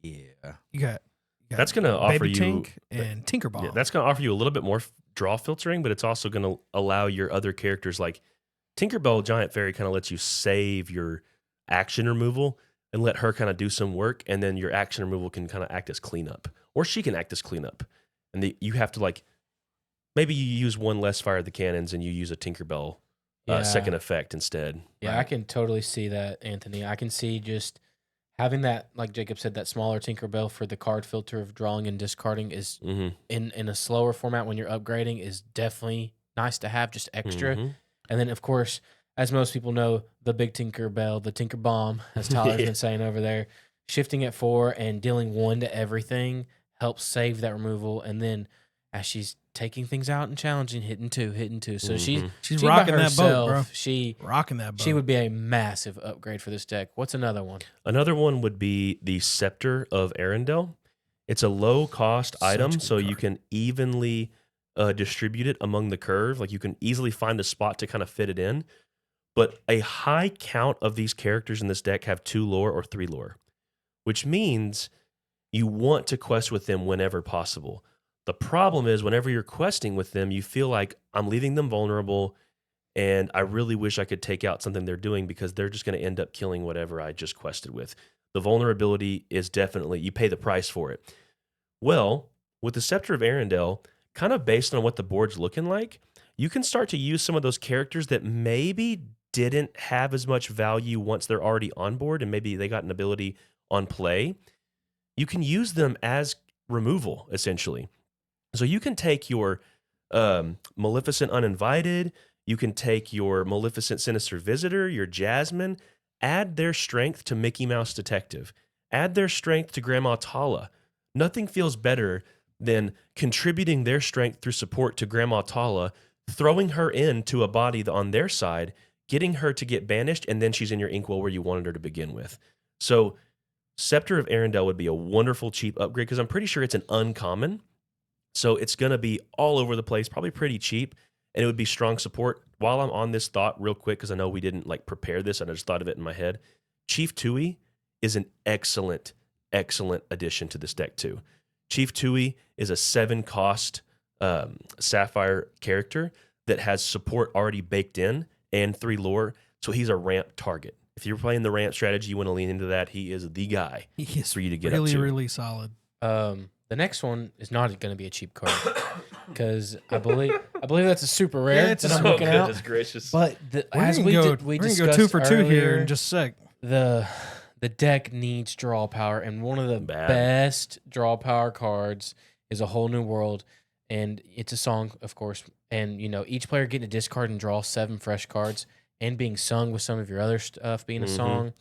yeah. You got That's going to offer Baby you Tink and Tinkerball. Yeah, that's going to offer you a little bit more draw filtering, but it's also going to allow your other characters like Tinkerbell Giant Fairy kind of lets you save your action removal and let her kind of do some work, and then your action removal can kind of act as cleanup, or she can act as cleanup, and you have to like maybe you use one less fire of the cannons and you use a Tinkerbell second effect instead. Yeah, right? I can totally see that, Anthony. I can see just having that, like Jacob said, that smaller Tinkerbell for the card filter of drawing and discarding is in a slower format when you're upgrading is definitely nice to have, just extra. And then, of course, as most people know, the big Tinkerbell, the Tinker Bomb, as Tyler's been saying over there, shifting at 4 and dealing 1 to everything helps save that removal. And then as she's taking things out and challenging, hitting 2. So she's rocking by that boat, bro. She Rocking that boat. She would be a massive upgrade for this deck. What's another one? Another one would be the Scepter of Arendelle. It's a low-cost item, so you can evenly distribute it among the curve. Like you can easily find a spot to kind of fit it in. But a high count of these characters in this deck have 2 lore or 3 lore, which means you want to quest with them whenever possible. The problem is whenever you're questing with them, you feel like I'm leaving them vulnerable and I really wish I could take out something they're doing because they're just going to end up killing whatever I just quested with. The vulnerability is definitely, you pay the price for it. Well, with the Scepter of Arendelle, kind of based on what the board's looking like, you can start to use some of those characters that maybe didn't have as much value once they're already on board and maybe they got an ability on play. You can use them as removal, essentially. So you can take your Maleficent Uninvited, you can take your Maleficent Sinister Visitor, your Jasmine, add their strength to Mickey Mouse Detective, add their strength to Grandma Tala. Nothing feels better than contributing their strength through support to Grandma Tala, throwing her into a body on their side, getting her to get banished, and then she's in your inkwell where you wanted her to begin with. So Scepter of Arendelle would be a wonderful cheap upgrade because I'm pretty sure it's an uncommon. So it's going to be all over the place, probably pretty cheap, and it would be strong support. While I'm on this thought real quick, because I know we didn't like prepare this, and I just thought of it in my head, Chief Tui is an excellent addition to this deck too. Chief Tui is a 7-cost Sapphire character that has support already baked in and 3 lore, so he's a ramp target. If you're playing the ramp strategy, you want to lean into that. He is the guy for you to get up to. Really solid. The next one is not going to be a cheap card because I believe that's a super rare. Yeah, it's that a I'm super looking rare. out. Goodness gracious. But as we we're discussed gonna go 2 for 2 earlier, here in just a sec. The deck needs draw power, and one of the best draw power cards is A Whole New World, and it's a song, of course. And each player getting to discard and draw 7 fresh cards, and being sung with some of your other stuff being a song.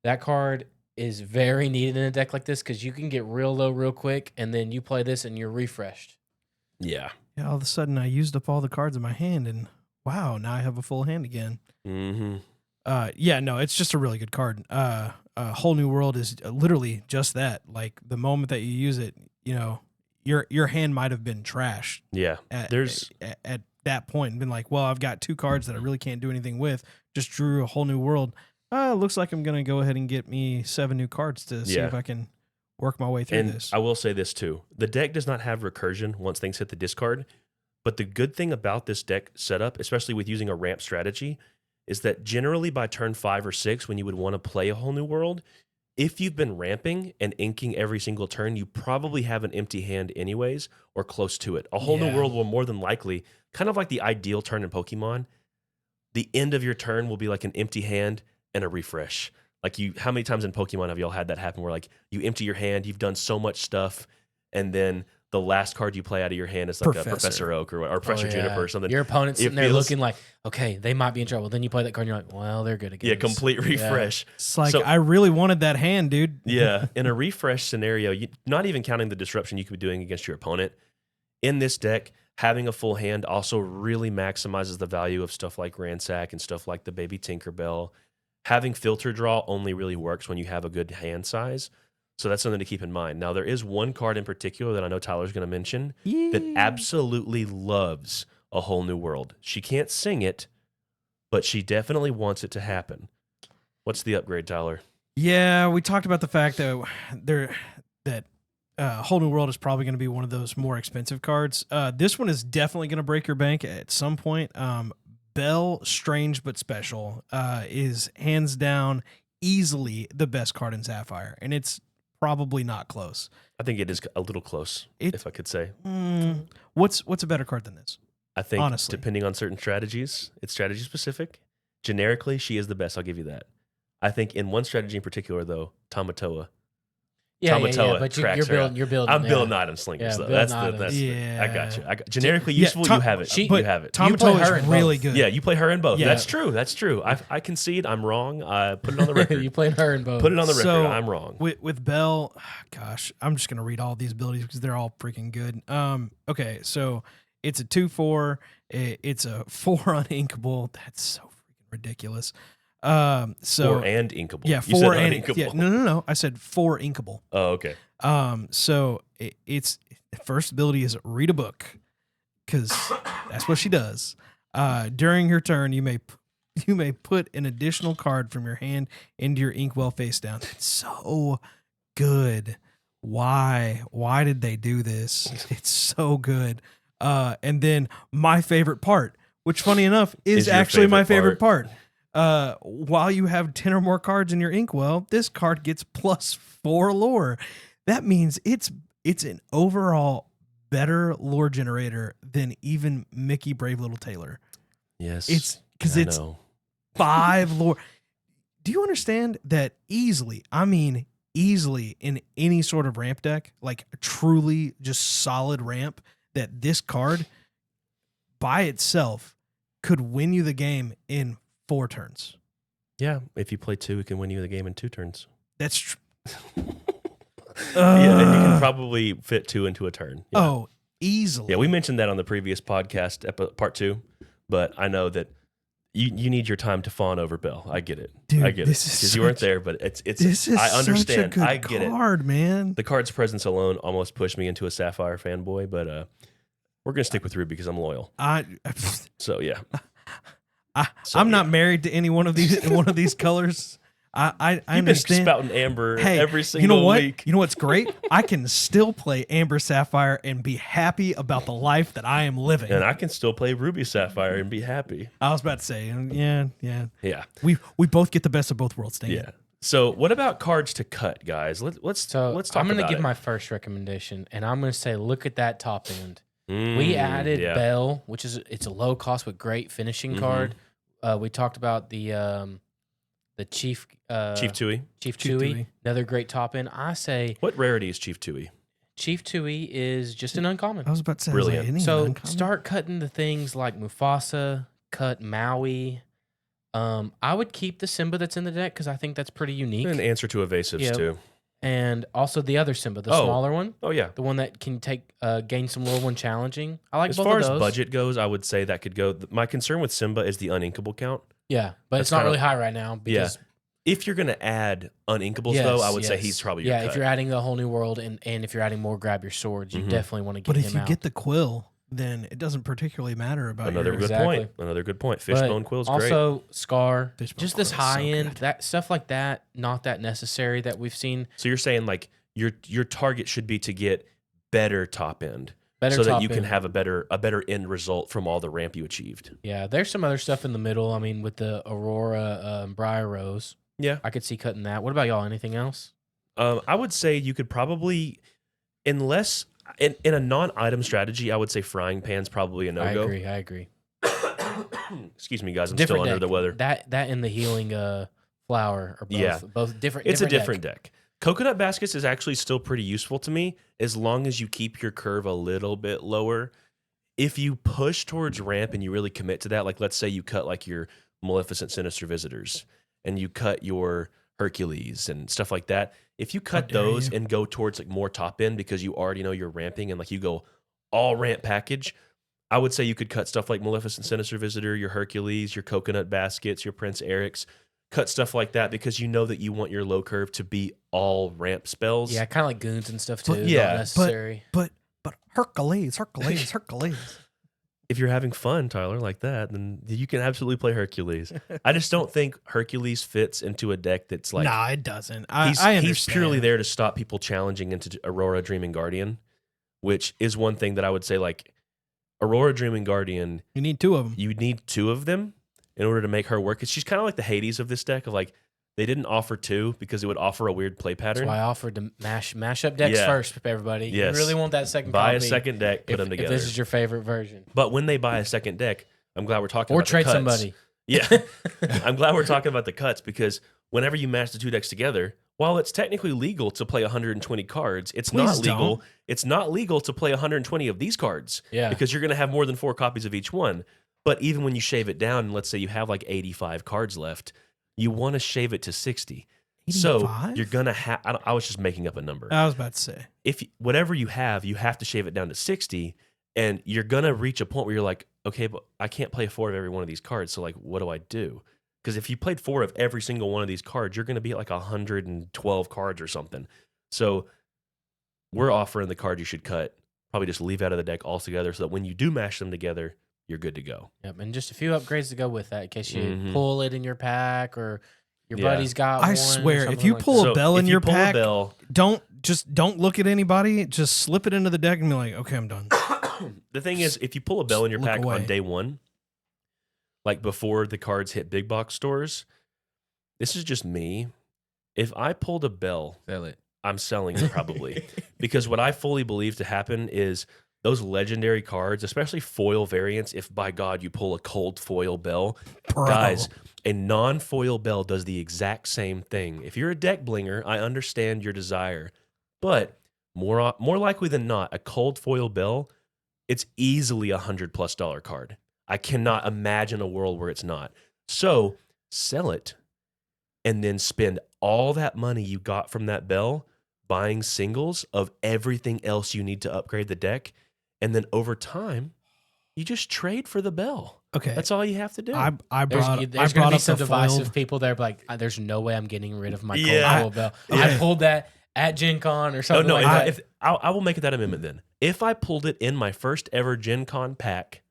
That card is very needed in a deck like this because you can get real low real quick, and then you play this and you're refreshed. Yeah. Yeah, all of a sudden I used up all the cards in my hand, and wow, now I have a full hand again. Yeah, no, it's just a really good card. Whole New World is literally just that. Like the moment that you use it, your hand might have been trashed. Yeah. At that point, and been like, well, I've got 2 cards that I really can't do anything with. Just drew a Whole New World. Looks like I'm gonna go ahead and get me 7 new cards to see if I can work my way through this. I will say this too: the deck does not have recursion once things hit the discard. But the good thing about this deck setup, especially with using a ramp strategy, is that generally by turn 5 or 6, when you would want to play a Whole New World, if you've been ramping and inking every single turn, you probably have an empty hand anyways, or close to it. A Whole New World will more than likely, kind of like the ideal turn in Pokemon, the end of your turn will be like an empty hand and a refresh. Like how many times in Pokemon have y'all had that happen where like you empty your hand, you've done so much stuff, and then the last card you play out of your hand is like a Professor Oak or Professor Juniper or something. Your opponent's sitting there looking like, okay, they might be in trouble. Then you play that card and you're like, well, they're good again. Yeah, complete refresh. Yeah. It's like, I really wanted that hand, dude. Yeah, in a refresh scenario, not even counting the disruption you could be doing against your opponent, in this deck, having a full hand also really maximizes the value of stuff like Ransack and stuff like the Baby Tinkerbell. Having filter draw only really works when you have a good hand size. So that's something to keep in mind. Now, there is one card in particular that I know Tyler's going to mention that absolutely loves A Whole New World. She can't sing it, but she definitely wants it to happen. What's the upgrade, Tyler? Yeah, we talked about the fact that Whole New World is probably going to be one of those more expensive cards. This one is definitely going to break your bank at some point. Belle, Strange but Special, is hands down easily the best card in Sapphire, and it's probably not close. I think it is a little close, if I could say. What's a better card than this? I think, honestly, depending on certain strategies, it's strategy specific. Generically, she is the best. I'll give you that. I think in one strategy in particular, though, Tamatoa. Yeah, but you're building. I'm building item slingers, though. That's I got you. Generically useful, you have it. You have it. Tamatoa is really good. Yeah, you play her in both. Yeah. That's true. I concede. I'm wrong. Put it on the record. You played her in both. Put it on the record. I'm wrong. With Belle, gosh, I'm just gonna read all these abilities because they're all freaking good. Okay, so it's a 2/4. It's a 4 uninkable. That's so freaking ridiculous. 4 and inkable. Yeah, 4 and inkable. Yeah, no. I said 4 inkable. Oh, okay. So it's first ability is read a book because that's what she does. During her turn, you may put an additional card from your hand into your inkwell face down. That's so good. Why did they do this? It's so good. And then my favorite part, which funny enough is actually my favorite part. While you have 10 or more cards in your inkwell, this card gets +4 lore. That means it's an overall better lore generator than even Mickey Brave Little Taylor. Yes. It's because it's 5 lore. Do you understand that easily in any sort of ramp deck, like truly just solid ramp, that this card by itself could win you the game in 4 turns. Yeah, if you play 2, it can win you the game in 2 turns. That's true. Yeah, and you can probably fit 2 into a turn. Yeah. Oh, easily. Yeah, we mentioned that on the previous podcast, part 2, but I know that you need your time to fawn over Bell. I get it. Dude, I get it because you weren't there, but it's. This is I understand. Such a good I get card, man. The card's presence alone almost pushed me into a Sapphire fanboy, but we're gonna stick with Ruby because I'm loyal. So yeah. I'm not married to any one of these colors. I You've understand. been spouting Amber Hey, every single you know what? week. You know what's great? I can still play Amber Sapphire and be happy about the life that I am living. And I can still play Ruby Sapphire and be happy. I was about to say, yeah. Yeah. We both get the best of both worlds, Dan. Yeah. So what about cards to cut, guys? Let's talk I'm going to about give it. my first recommendation, and I'm going to say, look at that top end. We added yeah. Bell, which it's a low cost but great finishing card. We talked about the Chief Tui. Chief Tui, another great top end. I say What rarity is Chief Tui? Chief Tui is just an uncommon. I was about to say, Brilliant. Brilliant. So start cutting the things like Mufasa, cut Maui. I would keep the Simba that's in the deck because I think that's pretty unique. An answer to evasives Yep. too. And also the other Simba, the Oh. smaller one, Oh yeah. the one that can gain some lore when challenging. I like As both far of as those. budget goes, I would say that could go. My concern with Simba is the uninkable count. Yeah, but That's it's not kinda- really high right now because If you're gonna add uninkables yes, though, I would say yes. he's probably your if cut. you're adding a whole new world and if you're adding more grab your swords, you definitely want to get But him if you out. get the quill, then it doesn't particularly matter about Another your good Exactly. point. Another good point. But Fishbone quill's great. also Scar, Fishbone just this quill is so high end, good. that stuff like that, not that necessary that we've seen. So you're saying like your target should be to get better top end, Better so that top you can end. have a better end result from all the ramp you achieved. Yeah, there's some other stuff in the middle. I mean, with the Aurora Briar Rose, Yeah. I could see cutting that. What about y'all? Anything else? I would say you could probably, unless in a non-item strategy, I would say frying pan's probably a no-go. I agree. Excuse me, guys. I'm Different still under deck. the weather. That and the healing flower are both, Yeah. both different. It's a different deck. Coconut baskets is actually still pretty useful to me as long as you keep your curve a little bit lower. If you push towards ramp and you really commit to that, like let's say you cut like your Maleficent Sinister Visitors and you cut your Hercules and stuff like that. If you cut dare those you. and go towards like more top end because you already know you're ramping and like you go all ramp package, I would say you could cut stuff like Maleficent Sinister Visitor, your Hercules, your Coconut Baskets, your Prince Eric's. Cut stuff like that because you know that you want your low curve to be all ramp spells. Yeah, kind of like goons and stuff too. But- yeah, Not necessary. But Hercules. If you're having fun, Tyler, like that, then you can absolutely play Hercules. I just don't think Hercules fits into a deck that's like Nah, it doesn't. he's understand. purely there to stop people challenging into Aurora Dreaming Guardian, which is one thing that I would say like Aurora Dreaming Guardian, You need two of them. you need two of them in order to make her work. She's kind of like the Hades of this deck of like they didn't offer two because it would offer a weird play That's pattern. why I offered to mash up decks Yeah. first, everybody. Yes. You really want that second Buy copy a second deck, put if, them if together. this is your favorite version. But when they buy a second deck, I'm glad we're talking Or about the trade cuts. somebody. Yeah. I'm glad we're talking about the cuts because whenever you match the two decks together, while it's technically legal to play 120 cards, it's Please not legal. don't. It's not legal to play 120 of these cards Yeah. because you're going to have more than 4 copies of each one. But even when you shave it down, and let's say you have like 85 cards left, you want to shave it to 60. So 85? you're going to have, I was just making up a number. I was about to say. If whatever you have to shave it down to 60, and you're gonna reach a point where you're like, okay, but I can't play 4 of every one of these cards. So like, what do I do? Because if you played 4 of every single one of these cards, you're gonna be at like 112 cards or something. So we're offering the card you should cut, probably just leave out of the deck altogether, so that when you do mash them together, you're good to go. Yep, and just a few upgrades to go with that in case you Mhm. pull it in your pack or your Yeah. buddy's got I one or swear, if something you like pull that. a bell if in you your pull a pack, bell, don't look at anybody. Just slip it into the deck and be like, okay, I'm done. the thing is, if you pull a bell in your Look pack away. on day 1, like before the cards hit big box stores, this is just me. If I pulled a bell, Sell it. I'm selling it probably. Because what I fully believe to happen is those legendary cards, especially foil variants, if by God you pull a cold foil bell, Bro. guys, a non-foil bell does the exact same thing. If you're a deck blinger, I understand your desire. But more likely than not, a cold foil bell, it's easily $100+ card. I cannot imagine a world where it's not. So sell it and then spend all that money you got from that bell buying singles of everything else you need to upgrade the deck. And then over time, you just trade for the bell. Okay. That's all you have to do. I brought There's I going brought to be up some the divisive foiled. people there, like, there's no way I'm getting rid of my Yeah. cold bell. Okay. I pulled that at Gen Con or Oh something no! like that. I will make that amendment then. If I pulled it in my first ever Gen Con pack,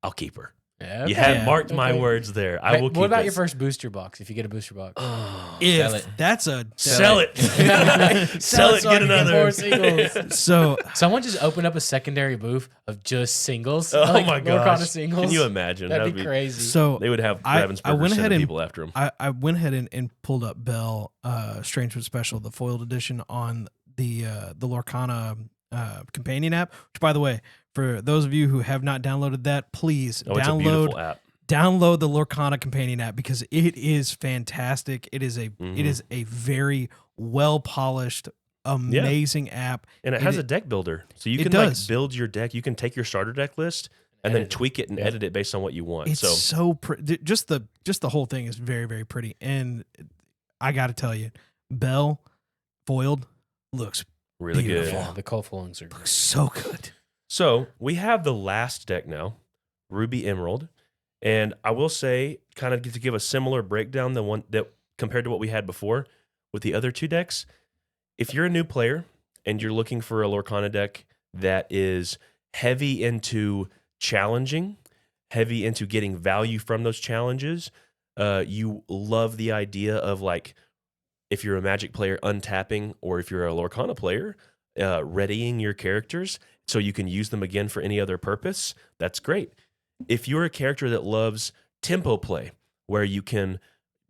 I'll keep her. Yeah, You okay. have Yeah. marked my Okay. words there. I Hey, will keep what about this. your first booster box? If you get a booster box, Sell it. That's a Sell it. Sell it. so I Get can another. more singles. so Someone just opened up a secondary booth of just singles. Oh like my Lorcana gosh! singles. Can you imagine? That'd be crazy. so They would have I Ravensburger went ahead sending and people after them. I went ahead and pulled up Bell Strangewood Special, the foiled edition on the Lorcana companion app. Which, by the way, for those of you who have not downloaded that, please Oh, it's a beautiful download app. the Lorcana companion app because it is fantastic. It is a very well polished, amazing app. And it has a deck builder, so you it can does. like build your deck. You can take your starter deck list and then tweak it and edit it based on what you want. It's So so pretty. Just the whole thing is very, very pretty. And I got to tell you, Bell foiled looks really good. beautiful. Yeah, the cold foilings are great. so good. So we have the last deck now, Ruby Emerald, and I will say, kind of to give a similar breakdown, the one that compared to what we had before with the other two decks. If you're a new player and you're looking for a Lorcana deck that is heavy into challenging, heavy into getting value from those challenges, you love the idea of like, if you're a Magic player, untapping, or if you're a Lorcana player, readying your characters so you can use them again for any other purpose, that's great. If you're a character that loves tempo play, where you can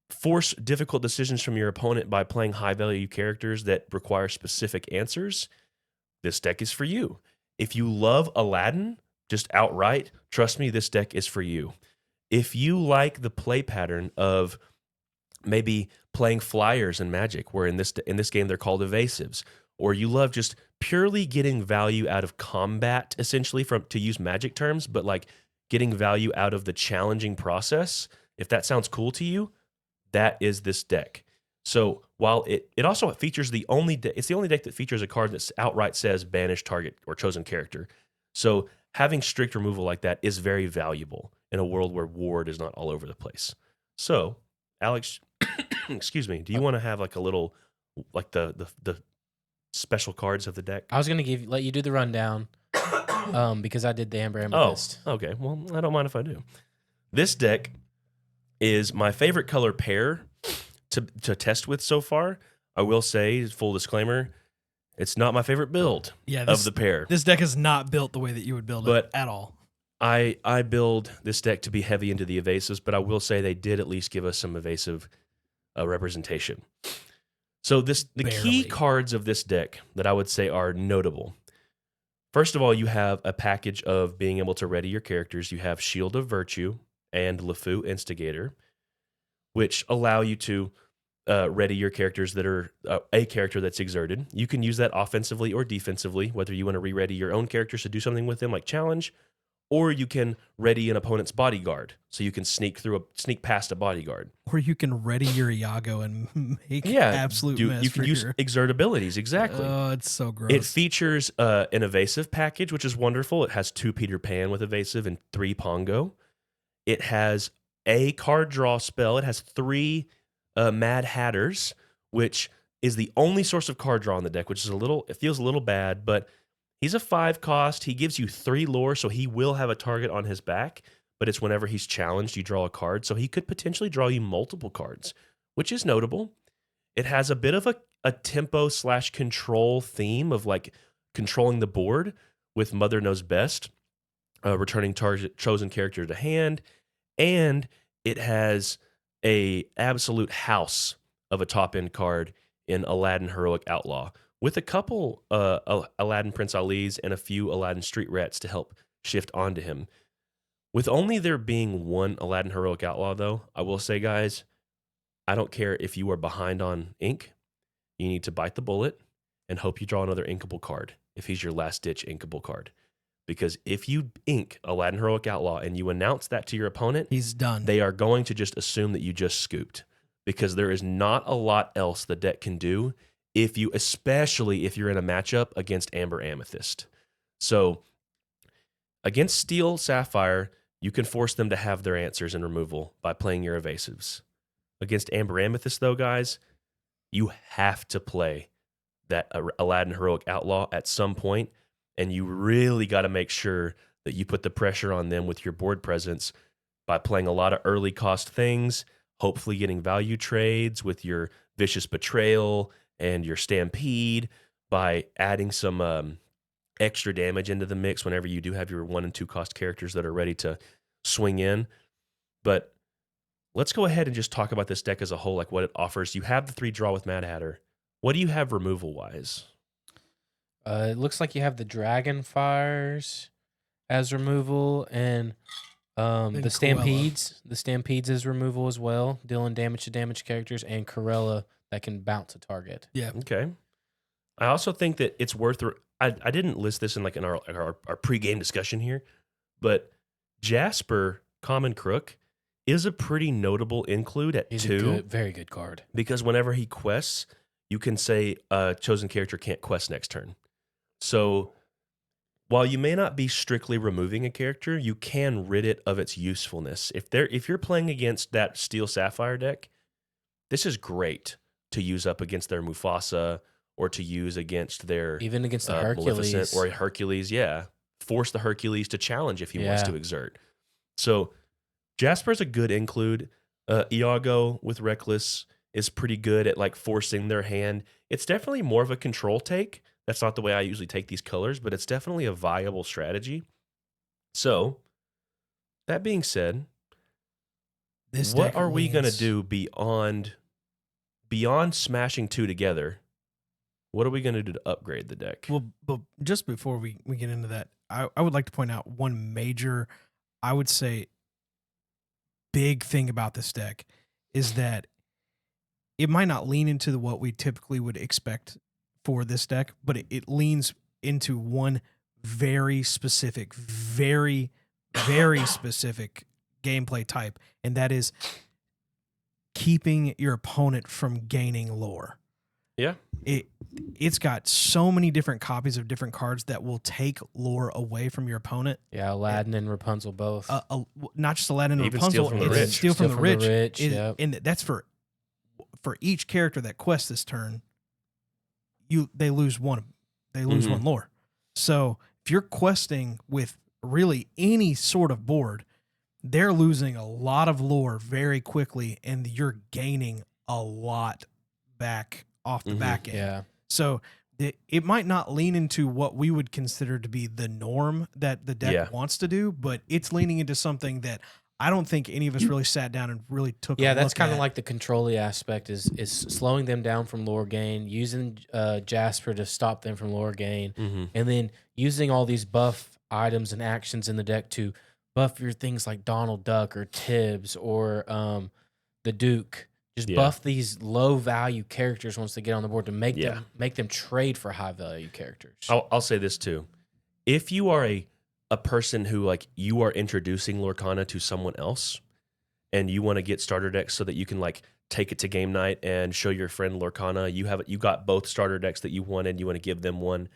force difficult decisions from your opponent by playing high-value characters that require specific answers, this deck is for you. If you love Aladdin, just outright, trust me, this deck is for you. If you like the play pattern of maybe playing flyers in Magic, where in this game they're called evasives, or you love just purely getting value out of combat, essentially, to use Magic terms, but like getting value out of the challenging process, if that sounds cool to you, that is this deck. So while it also features it's the only deck that features a card that outright says banish target or chosen character. So having strict removal like that is very valuable in a world where ward is not all over the place. So Alex, excuse me, do you want to have like a little, like the special cards of the deck? I was gonna let you do the rundown, because I did the Amber Amethyst. Oh, okay. Well, I don't mind if I do. This deck is my favorite color pair to test with so far. I will say, full disclaimer, it's not my favorite build of the pair. This deck is not built the way that you would build it at all. I build this deck to be heavy into the evasives, but I will say they did at least give us some evasive representation. So the key cards of this deck that I would say are notable. First of all, you have a package of being able to ready your characters. You have Shield of Virtue and LeFou Instigator, which allow you to ready your characters that are a character that's exerted. You can use that offensively or defensively, whether you want to re-ready your own characters to do something with them like challenge, or you can ready an opponent's bodyguard, so you can sneak past a bodyguard. Or you can ready your Iago and make absolute mess. You can use exert abilities, exactly. Oh, it's so gross. It features an evasive package, which is wonderful. It has 2 Peter Pan with evasive and 3 Pongo. It has a card draw spell. It has 3 Mad Hatters, which is the only source of card draw in the deck, which is it feels a little bad, but he's a 5 cost. He gives you 3 lore, so he will have a target on his back, but it's whenever he's challenged, you draw a card. So he could potentially draw you multiple cards, which is notable. It has a bit of a tempo/control theme of like controlling the board with Mother Knows Best, returning chosen character to hand, and it has a absolute house of a top-end card in Aladdin Heroic Outlaw, with a couple Aladdin Prince Ali's and a few Aladdin Street Rats to help shift onto him. With only there being 1 Aladdin Heroic Outlaw, though, I will say, guys, I don't care if you are behind on ink. You need to bite the bullet and hope you draw another inkable card if he's your last-ditch inkable card. Because if you ink Aladdin Heroic Outlaw and you announce that to your opponent, he's done. They are going to just assume that you just scooped, because there is not a lot else the deck can do, especially if you're in a matchup against Amber Amethyst. So against Steel Sapphire, you can force them to have their answers in removal by playing your evasives. Against Amber Amethyst, though, guys, you have to play that Aladdin Heroic Outlaw at some point, and you really got to make sure that you put the pressure on them with your board presence by playing a lot of early cost things, hopefully getting value trades with your Vicious Betrayal and your Stampede, by adding some extra damage into the mix whenever you do have your 1 and 2 cost characters that are ready to swing in. But let's go ahead and just talk about this deck as a whole, like what it offers. You have the 3 draw with Mad Hatter. What do you have removal-wise? It looks like you have the Dragonfires as removal, and the Stampedes. The Stampedes is removal as well, dealing damage to damage characters, and Corella that can bounce a target. Yeah. Okay. I also think that it's worth. I didn't list this in our pregame discussion here, but Jasper Common Crook is a pretty notable include at He's 2. Very good card. Because whenever he quests, you can say chosen character can't quest next turn. So while you may not be strictly removing a character, you can rid it of its usefulness. If you're playing against that Steel Sapphire deck, this is great to use up against their Mufasa, or to use against their even against the Hercules Maleficent or Hercules. Yeah, force the Hercules to challenge if he wants to exert. So Jasper's a good include. Iago with Reckless is pretty good at like forcing their hand. It's definitely more of a control take. That's not the way I usually take these colors, but it's definitely a viable strategy. So that being said, what are we going to do beyond smashing 2 together? What are we going to do to upgrade the deck? Well, but just before we get into that, I would like to point out one major, I would say, big thing about this deck is that it might not lean into what we typically would expect for this deck, but it leans into one very specific, very, very specific gameplay type, and that is keeping your opponent from gaining lore. Yeah. It's got so many different copies of different cards that will take lore away from your opponent. Yeah, Aladdin and Rapunzel both. Not just Aladdin and Even Rapunzel, Steal from the Rich. Steal from the Rich. Yep. And that's for each character that quests this turn, they lose one lore. So if you're questing with really any sort of board, they're losing a lot of lore very quickly, and you're gaining a lot back off the back end. Yeah. So it might not lean into what we would consider to be the norm that the deck wants to do, but it's leaning into something that I don't think any of us really sat down and really took a look at. Yeah, that's kind of like the control-y aspect is slowing them down from lore gain, using Jasper to stop them from lore gain, and then using all these buff items and actions in the deck to buff your things like Donald Duck or Tibbs or the Duke. Just buff these low-value characters once they get on the board to make them trade for high-value characters. I'll say this too. If you are a person who like you are introducing Lorcana to someone else and you want to get starter decks so that you can like take it to game night and show your friend Lorcana, you got both starter decks that you wanted, you want to give them one,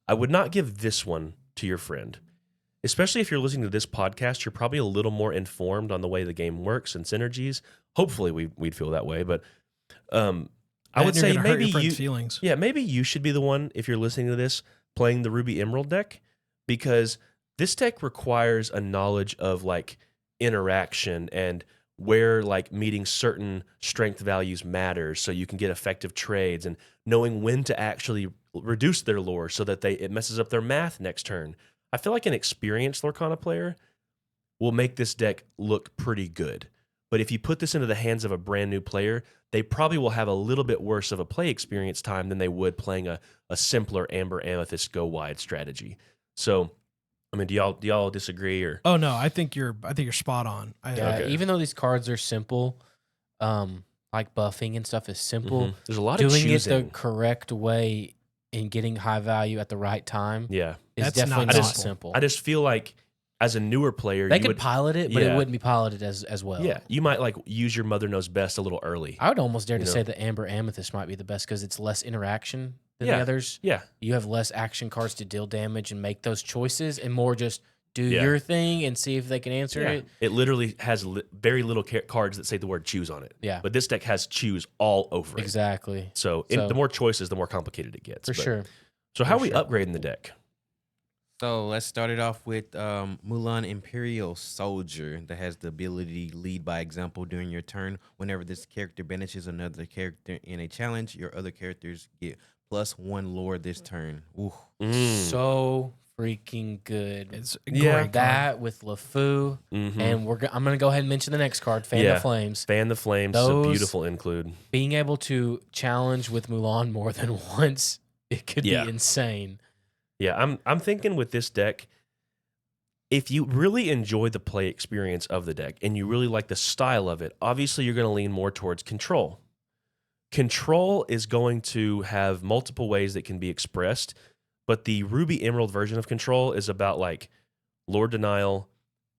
I would not give this one to your friend. Especially if you're listening to this podcast, you're probably a little more informed on the way the game works and synergies. Hopefully we'd feel that way, but I would say maybe maybe you should be the one, if you're listening to this, playing the Ruby Emerald deck, because this deck requires a knowledge of like interaction and where like meeting certain strength values matters so you can get effective trades, and knowing when to actually reduce their lore so that it messes up their math next turn. I feel like an experienced Lorcana player will make this deck look pretty good. But if you put this into the hands of a brand new player, they probably will have a little bit worse of a play experience time than they would playing a simpler Amber Amethyst go wide strategy. So, I mean, do y'all disagree or? Oh no, I think you're spot on. Even though these cards are simple, like buffing and stuff is simple. There's a lot of doing choosing. it the correct way and getting high value at the right time. Yeah, is definitely not simple. I just feel like as a newer player, they could pilot it, but it wouldn't be piloted as well. Yeah, you might like use your Mother Knows Best a little early. I would almost dare to say that Amber Amethyst might be the best because it's less interaction than the others. Yeah, you have less action cards to deal damage and make those choices, and more just do your thing and see if they can answer it. It literally has very little cards that say the word choose on it. Yeah. But this deck has choose all over it. Exactly. So the more choices, the more complicated it gets. For sure. So how are we upgrading the deck? So let's start it off with Mulan Imperial Soldier that has the ability to lead by example during your turn. Whenever this character banishes another character in a challenge, your other characters get +1 lore this turn. Ooh. So freaking good. It's That with LeFou, and I'm gonna go ahead and mention the next card, Fan the Flames. Fan the Flames is a beautiful include. Being able to challenge with Mulan more than once, it could be insane. Yeah, I'm thinking with this deck, if you really enjoy the play experience of the deck and you really like the style of it, obviously you're going to lean more towards control. Control is going to have multiple ways that can be expressed, but the Ruby Emerald version of control is about like Lord Denial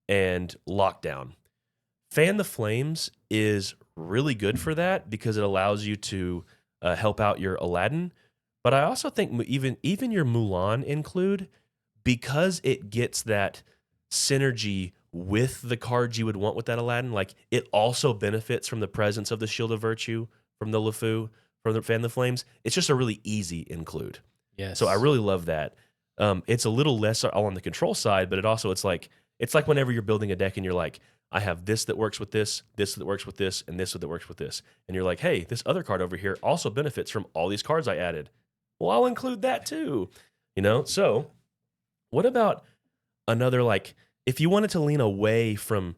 and Lockdown. Fan the Flames is really good for that because it allows you to help out your Aladdin. But I also think even your Mulan include, because it gets that synergy with the cards you would want with that Aladdin, like it also benefits from the presence of the Shield of Virtue, from the LeFou, from the Fan the Flames. It's just a really easy include. Yes. So I really love that. It's a little less on the control side, but it's like whenever you're building a deck and you're like, I have this that works with this that works with this, and this that works with this. And you're like, hey, this other card over here also benefits from all these cards I added. Well, I'll include that too, So what about another, like, if you wanted to lean away from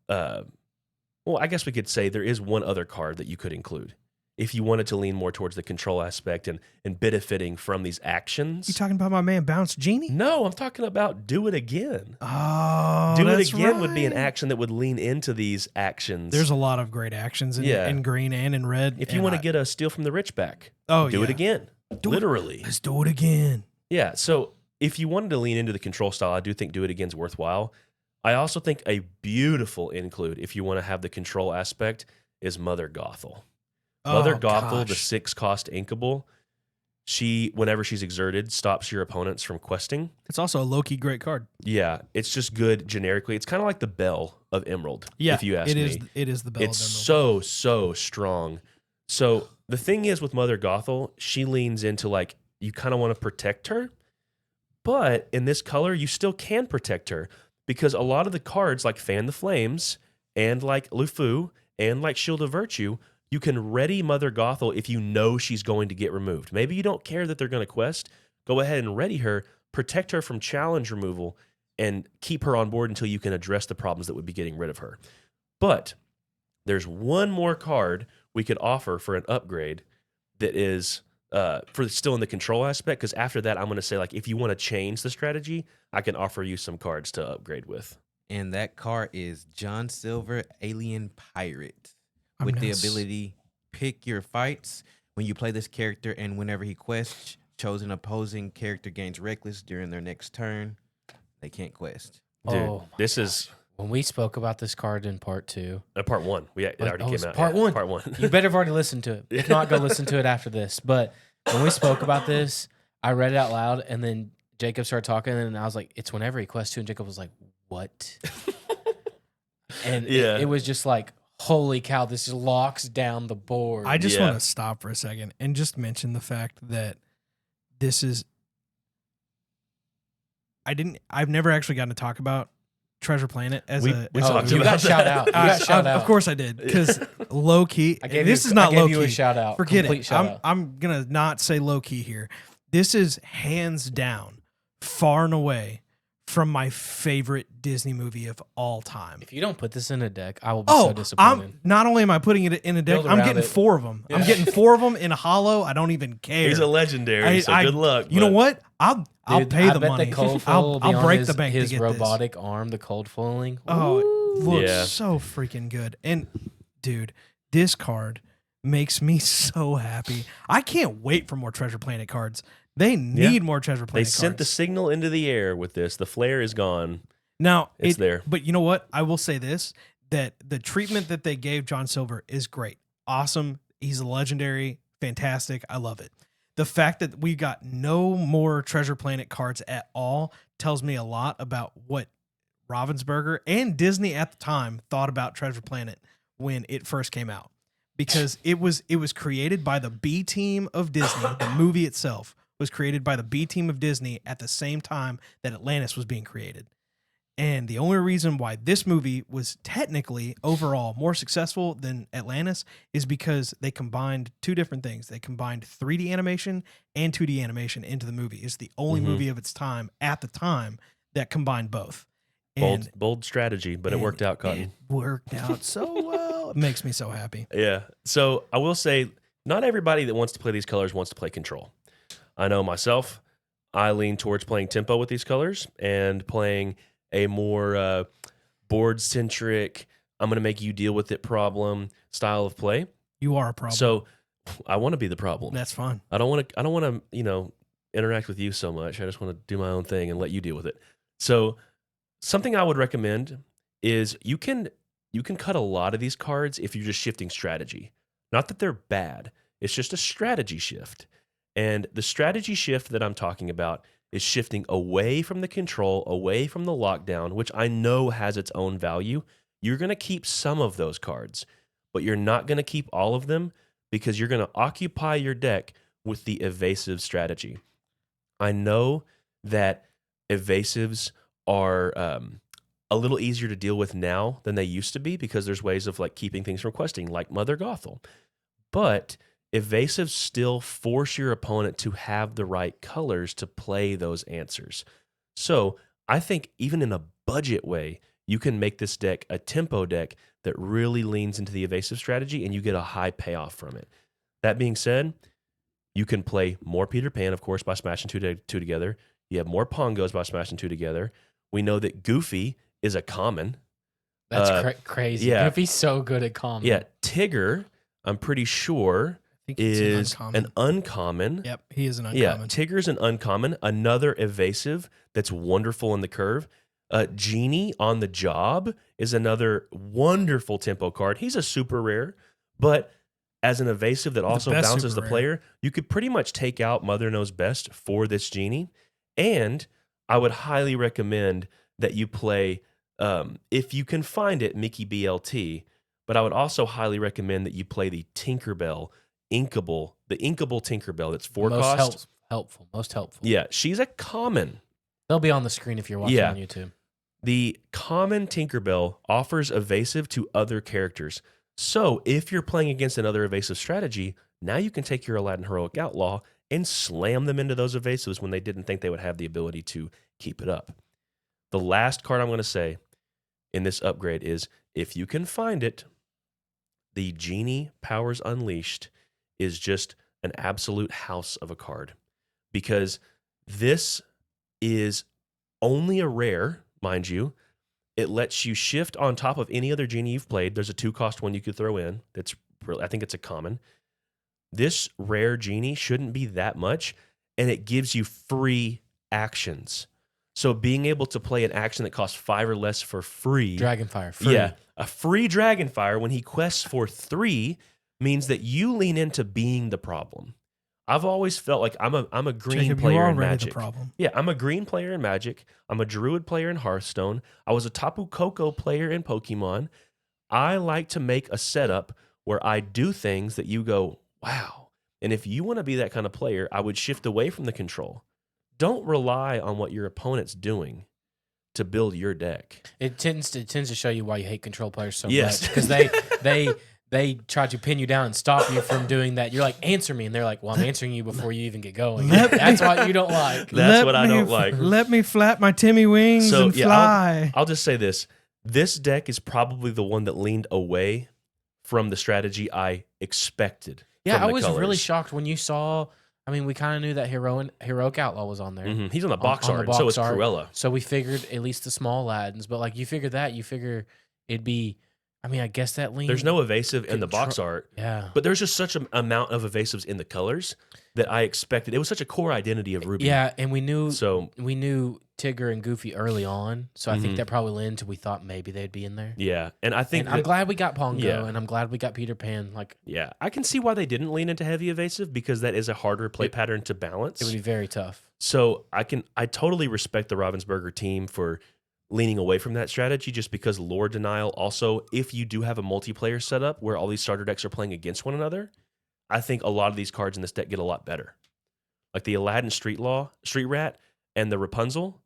I guess we could say there is one other card that you could include if you wanted to lean more towards the control aspect and benefiting from these actions. You talking about my man Bounce Genie? No, I'm talking about Do It Again. Oh, Do It that's Again would be an right. action that would lean into these actions. There's a lot of great actions in green and in red. If you want to get a Steal from the Rich back, Do it again. Literally. Let's do it again. Yeah, so if you wanted to lean into the control style, I do think Do It Again's worthwhile. I also think a beautiful include, if you want to have the control aspect, is Mother Gothel. Mother Gothel, the 6-cost inkable, she, whenever she's exerted, stops your opponents from questing. It's also a low-key great card. Yeah, it's just good generically. It's kind of like the Bell of Emerald, if you ask me. It is the Bell of Emerald. It's so strong. So the thing is with Mother Gothel, she leans into like, you kind of want to protect her, but in this color, you still can protect her because a lot of the cards like Fan the Flames and like LeFou and like Shield of Virtue, you can ready Mother Gothel if you know she's going to get removed. Maybe you don't care that they're going to quest. Go ahead and ready her, protect her from challenge removal, and keep her on board until you can address the problems that would be getting rid of her. But there's one more card we could offer for an upgrade that is for still in the control aspect, because after that, I'm going to say, like, if you want to change the strategy, I can offer you some cards to upgrade with. And that card is John Silver, Alien Pirate. With the ability, pick your fights. When you play this character and whenever he quests, chosen opposing character gains reckless during their next turn. They can't quest. Dude, this is... When we spoke about this card in part 2. Part 1. It already came out. Part 1. Part 1. You better have already listened to it. If not, go listen to it after this. But when we spoke about this, I read it out loud, and then Jacob started talking, and I was like, it's whenever he quests 2, and Jacob was like, what? And it was just like, holy cow, this locks down the board. I just want to stop for a second and just mention the fact that this is... I've never actually gotten to talk about Treasure Planet as we talked about got shout out. You got shout out. Of course I did, because low key. This is I not low gave you key. a shout out. Forget Complete it. Shout out. I'm gonna not say low key here. This is hands down, far and away, from my favorite Disney movie of all time. If you don't put this in a deck, I will be so disappointed. Not only am I putting it in a deck, Build I'm around getting it. 4 of them. I'm getting 4 of them in a hollow. I don't even care. He's a legendary, so good luck. You know what? I'll pay the money. The cold I'll break the bank his to get robotic arm, the cold foiling. Oh, it looks Yeah. so freaking good. And dude, this card makes me so happy. I can't wait for more Treasure Planet cards. They need more Treasure They Planet cards. sent the signal into the air with this. The flare is gone. Now It's there. But you know what? I will say this, that the treatment that they gave John Silver is great. Awesome. He's a legendary. Fantastic. I love it. the fact that we got no more Treasure Planet cards at all tells me a lot about what Ravensburger and Disney at the time thought about Treasure Planet when it first came out, because it was created by the B team of Disney. The movie itself was created by the B team of Disney at the same time that Atlantis was being created. And the only reason why this movie was technically overall more successful than Atlantis is because they combined two different things. They combined 3D animation and 2D animation into the movie. It's the only movie of its time at the time that combined both. And, bold strategy, but it worked out, Cotton. It worked out so well. It makes me so happy. Yeah. So I will say, not everybody that wants to play these colors wants to play control. I know myself, I lean towards playing tempo with these colors and playing a more board-centric, I'm going to make you deal with it problem style of play. You are a problem. So I want to be the problem. That's fine. I don't want to, interact with you so much. I just want to do my own thing and let you deal with it. So something I would recommend is you can cut a lot of these cards if you're just shifting strategy. Not that they're bad. It's just a strategy shift. And the strategy shift that I'm talking about is shifting away from the control, away from the lockdown, which I know has its own value. You're going to keep some of those cards, but you're not going to keep all of them because you're going to occupy your deck with the evasive strategy. I know that evasives are a little easier to deal with now than they used to be because there's ways of like keeping things from questing, like Mother Gothel. But evasives still force your opponent to have the right colors to play those answers. So I think even in a budget way, you can make this deck a tempo deck that really leans into the evasive strategy and you get a high payoff from it. That being said, you can play more Peter Pan, of course, by smashing two together. You have more Pongos by smashing two together. We know that Goofy is a common. That's crazy. Yeah. Goofy's so good at common. Yeah, Tigger, I'm pretty sure, is an uncommon. Yep, he is an uncommon. Yeah, Tigger's an uncommon. Another evasive that's wonderful in the curve. Genie on the Job is another wonderful tempo card. He's a super rare, but as an evasive that also bounces the player, you could pretty much take out Mother Knows Best for this Genie. And I would highly recommend that you play, if you can find it, Mickey BLT, but I would also highly recommend that you play the Tinkerbell Inkable Tinkerbell that's 4 cost. Most helpful. Yeah, she's a common. They'll be on the screen if you're watching on YouTube. The common Tinkerbell offers evasive to other characters. So if you're playing against another evasive strategy, now you can take your Aladdin Heroic Outlaw and slam them into those evasives when they didn't think they would have the ability to keep it up. The last card I'm going to say in this upgrade is, if you can find it, the Genie Powers Unleashed is just an absolute house of a card, because this is only a rare, mind you. It lets you shift on top of any other Genie you've played. There's a 2-cost one you could throw in. I think it's a common. This rare Genie shouldn't be that much, and it gives you free actions. So being able to play an action that costs 5 or less for free. Dragonfire, free. Yeah, a free Dragonfire when he quests for 3 means that you lean into being the problem. I've always felt like I'm a green Jacob, player in Magic. The problem. Yeah, I'm a green player in Magic. I'm a Druid player in Hearthstone. I was a Tapu Koko player in Pokemon. I like to make a setup where I do things that you go, wow. And if you want to be that kind of player, I would shift away from the control. Don't rely on what your opponent's doing to build your deck. It tends to show you why you hate control players so Yes. much, because they try to pin you down and stop you from doing that. You're like, answer me, and they're like, well, I'm answering you before you even get going. That's what you don't like. That's what I don't like. Let me flap my Timmy wings and fly. I'll just say this. This deck is probably the one that leaned away from the strategy I expected. Yeah, I was really shocked when you saw. I mean, we kind of knew that Heroic Outlaw was on there. Mm-hmm. He's on the box art, and so is Cruella. So we figured at least the small Aladdins, but like you figure it'd be. I mean, I guess that lean. There's no evasive in the box art. Yeah. But there's just such an amount of evasives in the colors that I expected. It was such a core identity of Ruby. Yeah, and we knew Tigger and Goofy early on, so I think that probably led into we thought maybe they'd be in there. Yeah, and I think I'm glad we got Pongo, and I'm glad we got Peter Pan. Yeah, I can see why they didn't lean into heavy evasive because that is a harder play pattern to balance. It would be very tough. So I totally respect the Ravensburger team for leaning away from that strategy just because lore denial also, if you do have a multiplayer setup where all these starter decks are playing against one another, I think a lot of these cards in this deck get a lot better. Like the Aladdin Street Rat and the Rapunzel,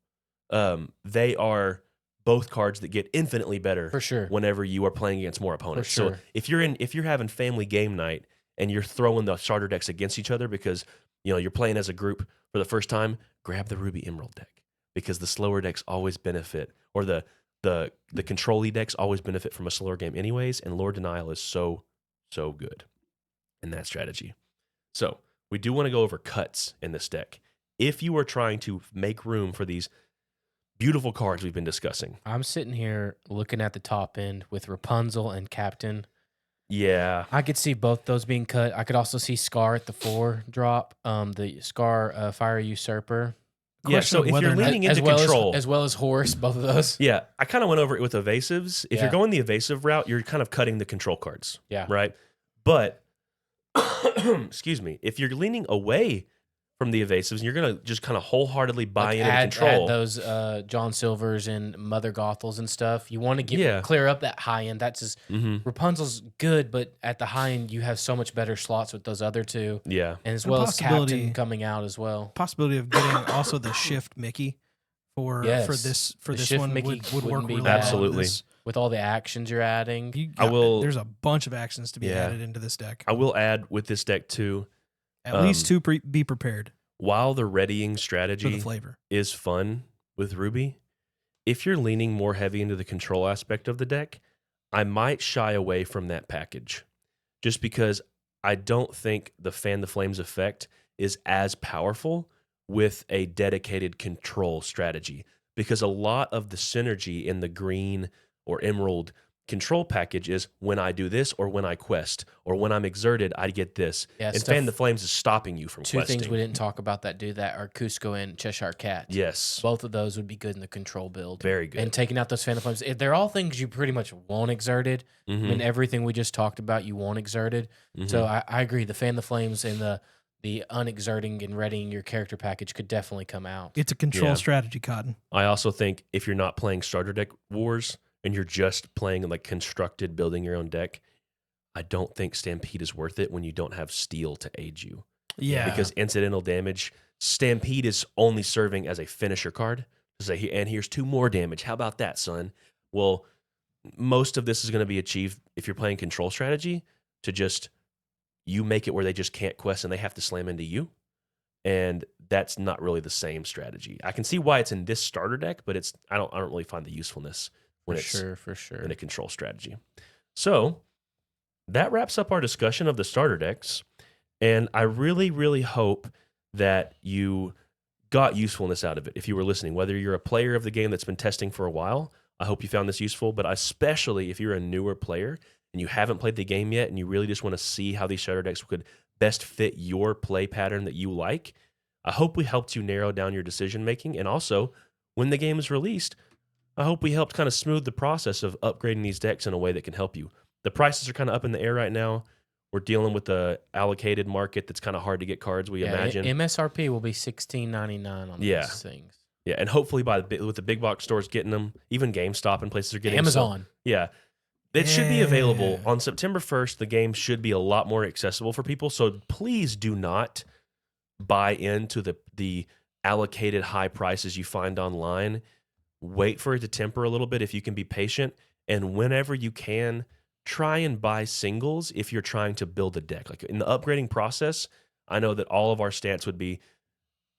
they are both cards that get infinitely better for sure whenever you are playing against more opponents. For sure. So if you're having family game night and you're throwing the starter decks against each other because you're playing as a group for the first time, grab the Ruby Emerald deck because the slower decks always benefit, or the control-y decks always benefit from a slower game anyways, and Lore Denial is so good in that strategy. So we do want to go over cuts in this deck. If you are trying to make room for these beautiful cards we've been discussing. I'm sitting here looking at the top end with Rapunzel and Captain. Yeah. I could see both those being cut. I could also see Scar at the 4 drop, the Scar Fire Usurper. Yeah, so if you're leaning into control. As well as Horse, both of those. Yeah, I kind of went over it with evasives. If you're going the evasive route, you're kind of cutting the control cards. Yeah. Right? But, excuse me, if you're leaning away from the evasives, and you're going to just kind of wholeheartedly buy into control. Add those John Silvers and Mother Gothels and stuff. You want to clear up that high end. That's just Rapunzel's good, but at the high end, you have so much better slots with those other two. Yeah. And as well as Captain coming out as well. Possibility of getting also the Shift Mickey for this one Mickey would work really absolutely. Well with all the actions you're adding. There's a bunch of actions to be added into this deck. I will add with this deck too. At least two be prepared. While the readying strategy for the flavor is fun with Ruby, if you're leaning more heavy into the control aspect of the deck, I might shy away from that package just because I don't think the Fan the Flames effect is as powerful with a dedicated control strategy, because a lot of the synergy in the green or emerald control package is when I do this or when I quest or when I'm exerted, I get this. Yeah, and Fan the Flames is stopping you from questing. Two things we didn't talk about that do that are Cusco and Cheshire Cat. Yes. Both of those would be good in the control build. Very good. And taking out those Fan the Flames, they're all things you pretty much want exerted. I mean, everything we just talked about, you want exerted. So I agree. The Fan the Flames and the unexerting and readying your character package could definitely come out. It's a control strategy, Cotton. I also think if you're not playing starter deck wars and you're just playing like constructed building your own deck, I don't think Stampede is worth it when you don't have Steel to aid you. Yeah. Because incidental damage, Stampede is only serving as a finisher card. To say, and here's 2 more damage. How about that, son? Well, most of this is going to be achieved if you're playing control strategy to just, you make it where they just can't quest and they have to slam into you. And that's not really the same strategy. I can see why it's in this starter deck, but I don't really find the usefulness when for sure in a control strategy. So that wraps up our discussion of the starter decks. And I really, really hope that you got usefulness out of it if you were listening. Whether you're a player of the game that's been testing for a while, I hope you found this useful. But especially if you're a newer player and you haven't played the game yet and you really just want to see how these starter decks could best fit your play pattern that you like, I hope we helped you narrow down your decision making. And also, when the game is released, I hope we helped kind of smooth the process of upgrading these decks in a way that can help you. The prices are kind of up in the air right now. We're dealing with the allocated market that's kind of hard to get cards, we imagine. MSRP will be $16.99 on these things. Yeah, and hopefully with the big box stores getting them, even GameStop and places are getting Amazon. It should be available. On September 1st, the game should be a lot more accessible for people. So please do not buy into the allocated high prices you find online. Wait for it to temper a little bit if you can be patient. And whenever you can, try and buy singles if you're trying to build a deck. Like in the upgrading process, I know that all of our stance would be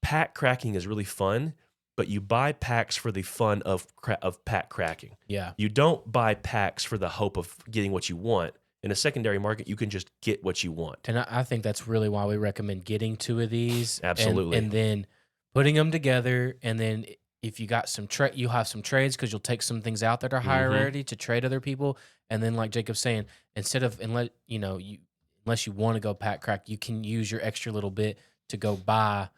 pack cracking is really fun, but you buy packs for the fun of pack cracking. Yeah. You don't buy packs for the hope of getting what you want. In a secondary market, you can just get what you want. And I think that's really why we recommend getting 2 of these. Absolutely. And then putting them together, and then if you got some you'll have some trades because you'll take some things out that are higher rarity to trade other people. And then, like Jacob's saying, unless you want to go pack crack, you can use your extra little bit to go buy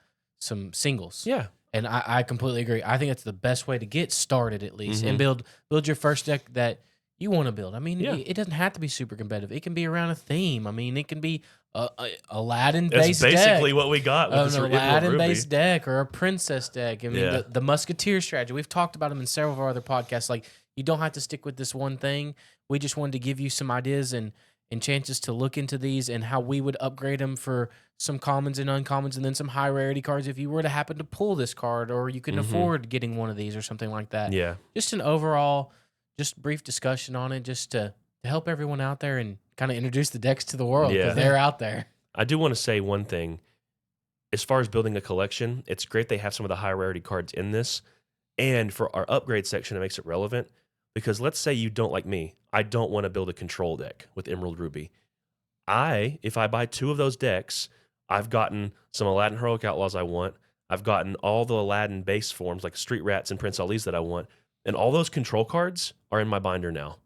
some singles. Yeah. And I completely agree. I think it's the best way to get started, at least, and build your first deck that you want to build. I mean, it doesn't have to be super competitive. It can be around a theme. I mean, it can be a Aladdin-based deck. That's basically what we got with this an Aladdin-based deck or a princess deck. I mean, the Musketeer strategy. We've talked about them in several of our other podcasts. Like, you don't have to stick with this one thing. We just wanted to give you some ideas and chances to look into these and how we would upgrade them for some commons and uncommons and then some high rarity cards if you were to happen to pull this card or you couldn't afford getting one of these or something like that. Yeah. Just an overall, just brief discussion on it just to help everyone out there and kind of introduce the decks to the world because they're out there. I do want to say one thing. As far as building a collection, it's great they have some of the high rarity cards in this. And for our upgrade section, it makes it relevant because let's say you don't like me. I don't want to build a control deck with Emerald Ruby. If I buy 2 of those decks, I've gotten some Aladdin Heroic Outlaws I want. I've gotten all the Aladdin base forms like Street Rats and Prince Ali's that I want. And all those control cards are in my binder now.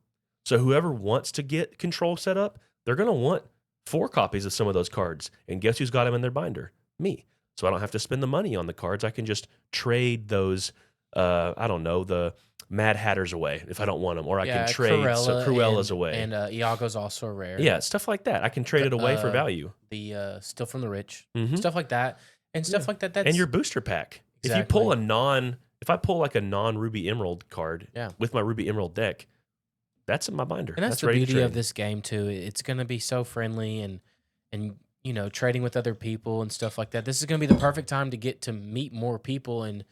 So whoever wants to get control set up, they're going to want 4 copies of some of those cards. And guess who's got them in their binder? Me. So I don't have to spend the money on the cards. I can just trade those, the Mad Hatters away if I don't want them. Or I can trade Cruella's away. And Iago's also rare. Yeah, stuff like that. I can trade it away for value. The Still from the Rich. Stuff like that. And stuff like that. And your booster pack. Exactly. If you pull if I pull like a non-Ruby Emerald card with my Ruby Emerald deck, that's in my binder. And that's the beauty of this game too. It's going to be so friendly and you know, trading with other people and stuff like that. This is going to be the perfect time to get to meet more people and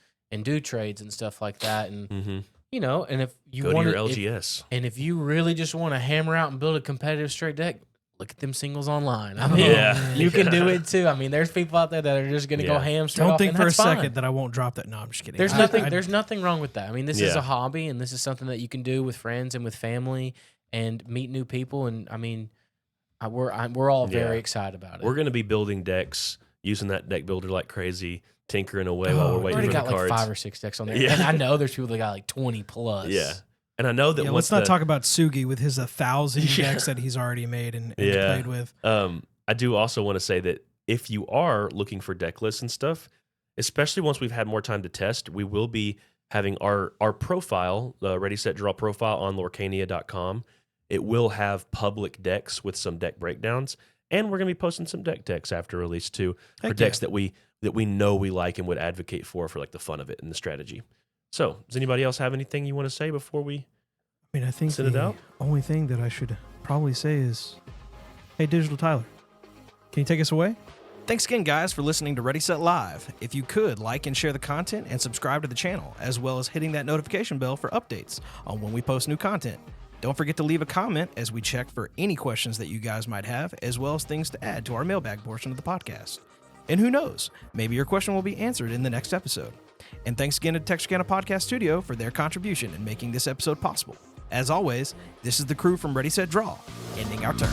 do trades and stuff like that. And you know, and if you go want to your LGS, and if you really just want to hammer out and build a competitive straight deck, look at them singles online. I mean, you can do it too. I mean, there's people out there that are just going to go ham straight Don't off, think and for a that's fine. second that I won't drop that. No, I'm just kidding. There's nothing wrong with that. I mean, this is a hobby, and this is something that you can do with friends and with family and meet new people. And I mean, we're all very excited about it. We're going to be building decks using that deck builder like crazy, tinkering away while we're waiting for the cards. Already got like 5 or 6 decks on there. Yeah. And I know there's people that got like 20 plus. Yeah. And I know that let's not talk about Sugi with his 1,000 decks that he's already made and played with. I do also want to say that if you are looking for deck lists and stuff, especially once we've had more time to test, we will be having our profile, the Ready Set Draw profile on Lorcania.com. It will have public decks with some deck breakdowns, and we're going to be posting some deck decks after release too for decks that we know we like and would advocate for like the fun of it and the strategy. So, does anybody else have anything you want to say before we I think send it out? Only thing that I should probably say is, hey, Digital Tyler, can you take us away? Thanks again, guys, for listening to Ready Set Live. If you could, like and share the content and subscribe to the channel, as well as hitting that notification bell for updates on when we post new content. Don't forget to leave a comment as we check for any questions that you guys might have, as well as things to add to our mailbag portion of the podcast. And who knows, maybe your question will be answered in the next episode. And thanks again to Texarkana Podcast Studio for their contribution in making this episode possible. As always, this is the crew from Ready Set Draw, ending our turn.